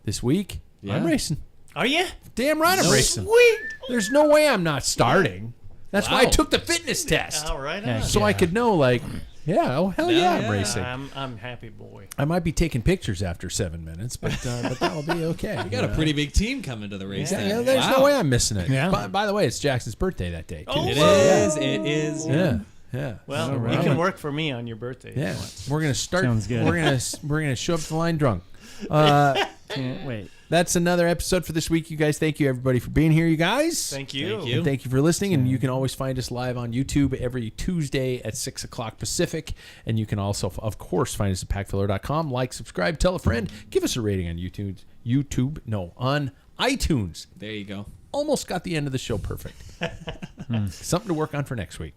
this week. Yeah. I'm racing. Are you? Damn right I'm racing. Sweet. There's no way I'm not starting. That's why I took the fitness test. All right. Yeah, So I could know, like, hell yeah, I'm Yeah. racing. I'm happy boy. I might be taking pictures after 7 minutes, but that'll be okay. We got a pretty big team coming to the race. Yeah, then. there's no way I'm missing it. Yeah. By the way, it's Jackson's birthday that day. Too. Oh, It Whoa. is. It is. Yeah. Well, All you right. can work for me on your birthday. if you Yeah. want. We're gonna start. Sounds good. We're gonna show up to the line drunk. Can't wait. That's another episode for this week, you guys. Thank you, everybody, for being here, you guys. Thank you. And thank you for listening. And you can always find us live on YouTube every Tuesday at 6 o'clock Pacific. And you can also, of course, find us at packfiller.com. Like, subscribe, tell a friend. Give us a rating on on iTunes. There you go. Almost got the end of the show perfect. Something to work on for next week.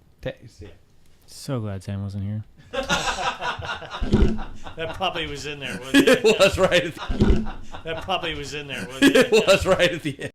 So glad Sam wasn't here. That probably was in there, wasn't it? It was right. That probably was in there, wasn't it? It was right at the end.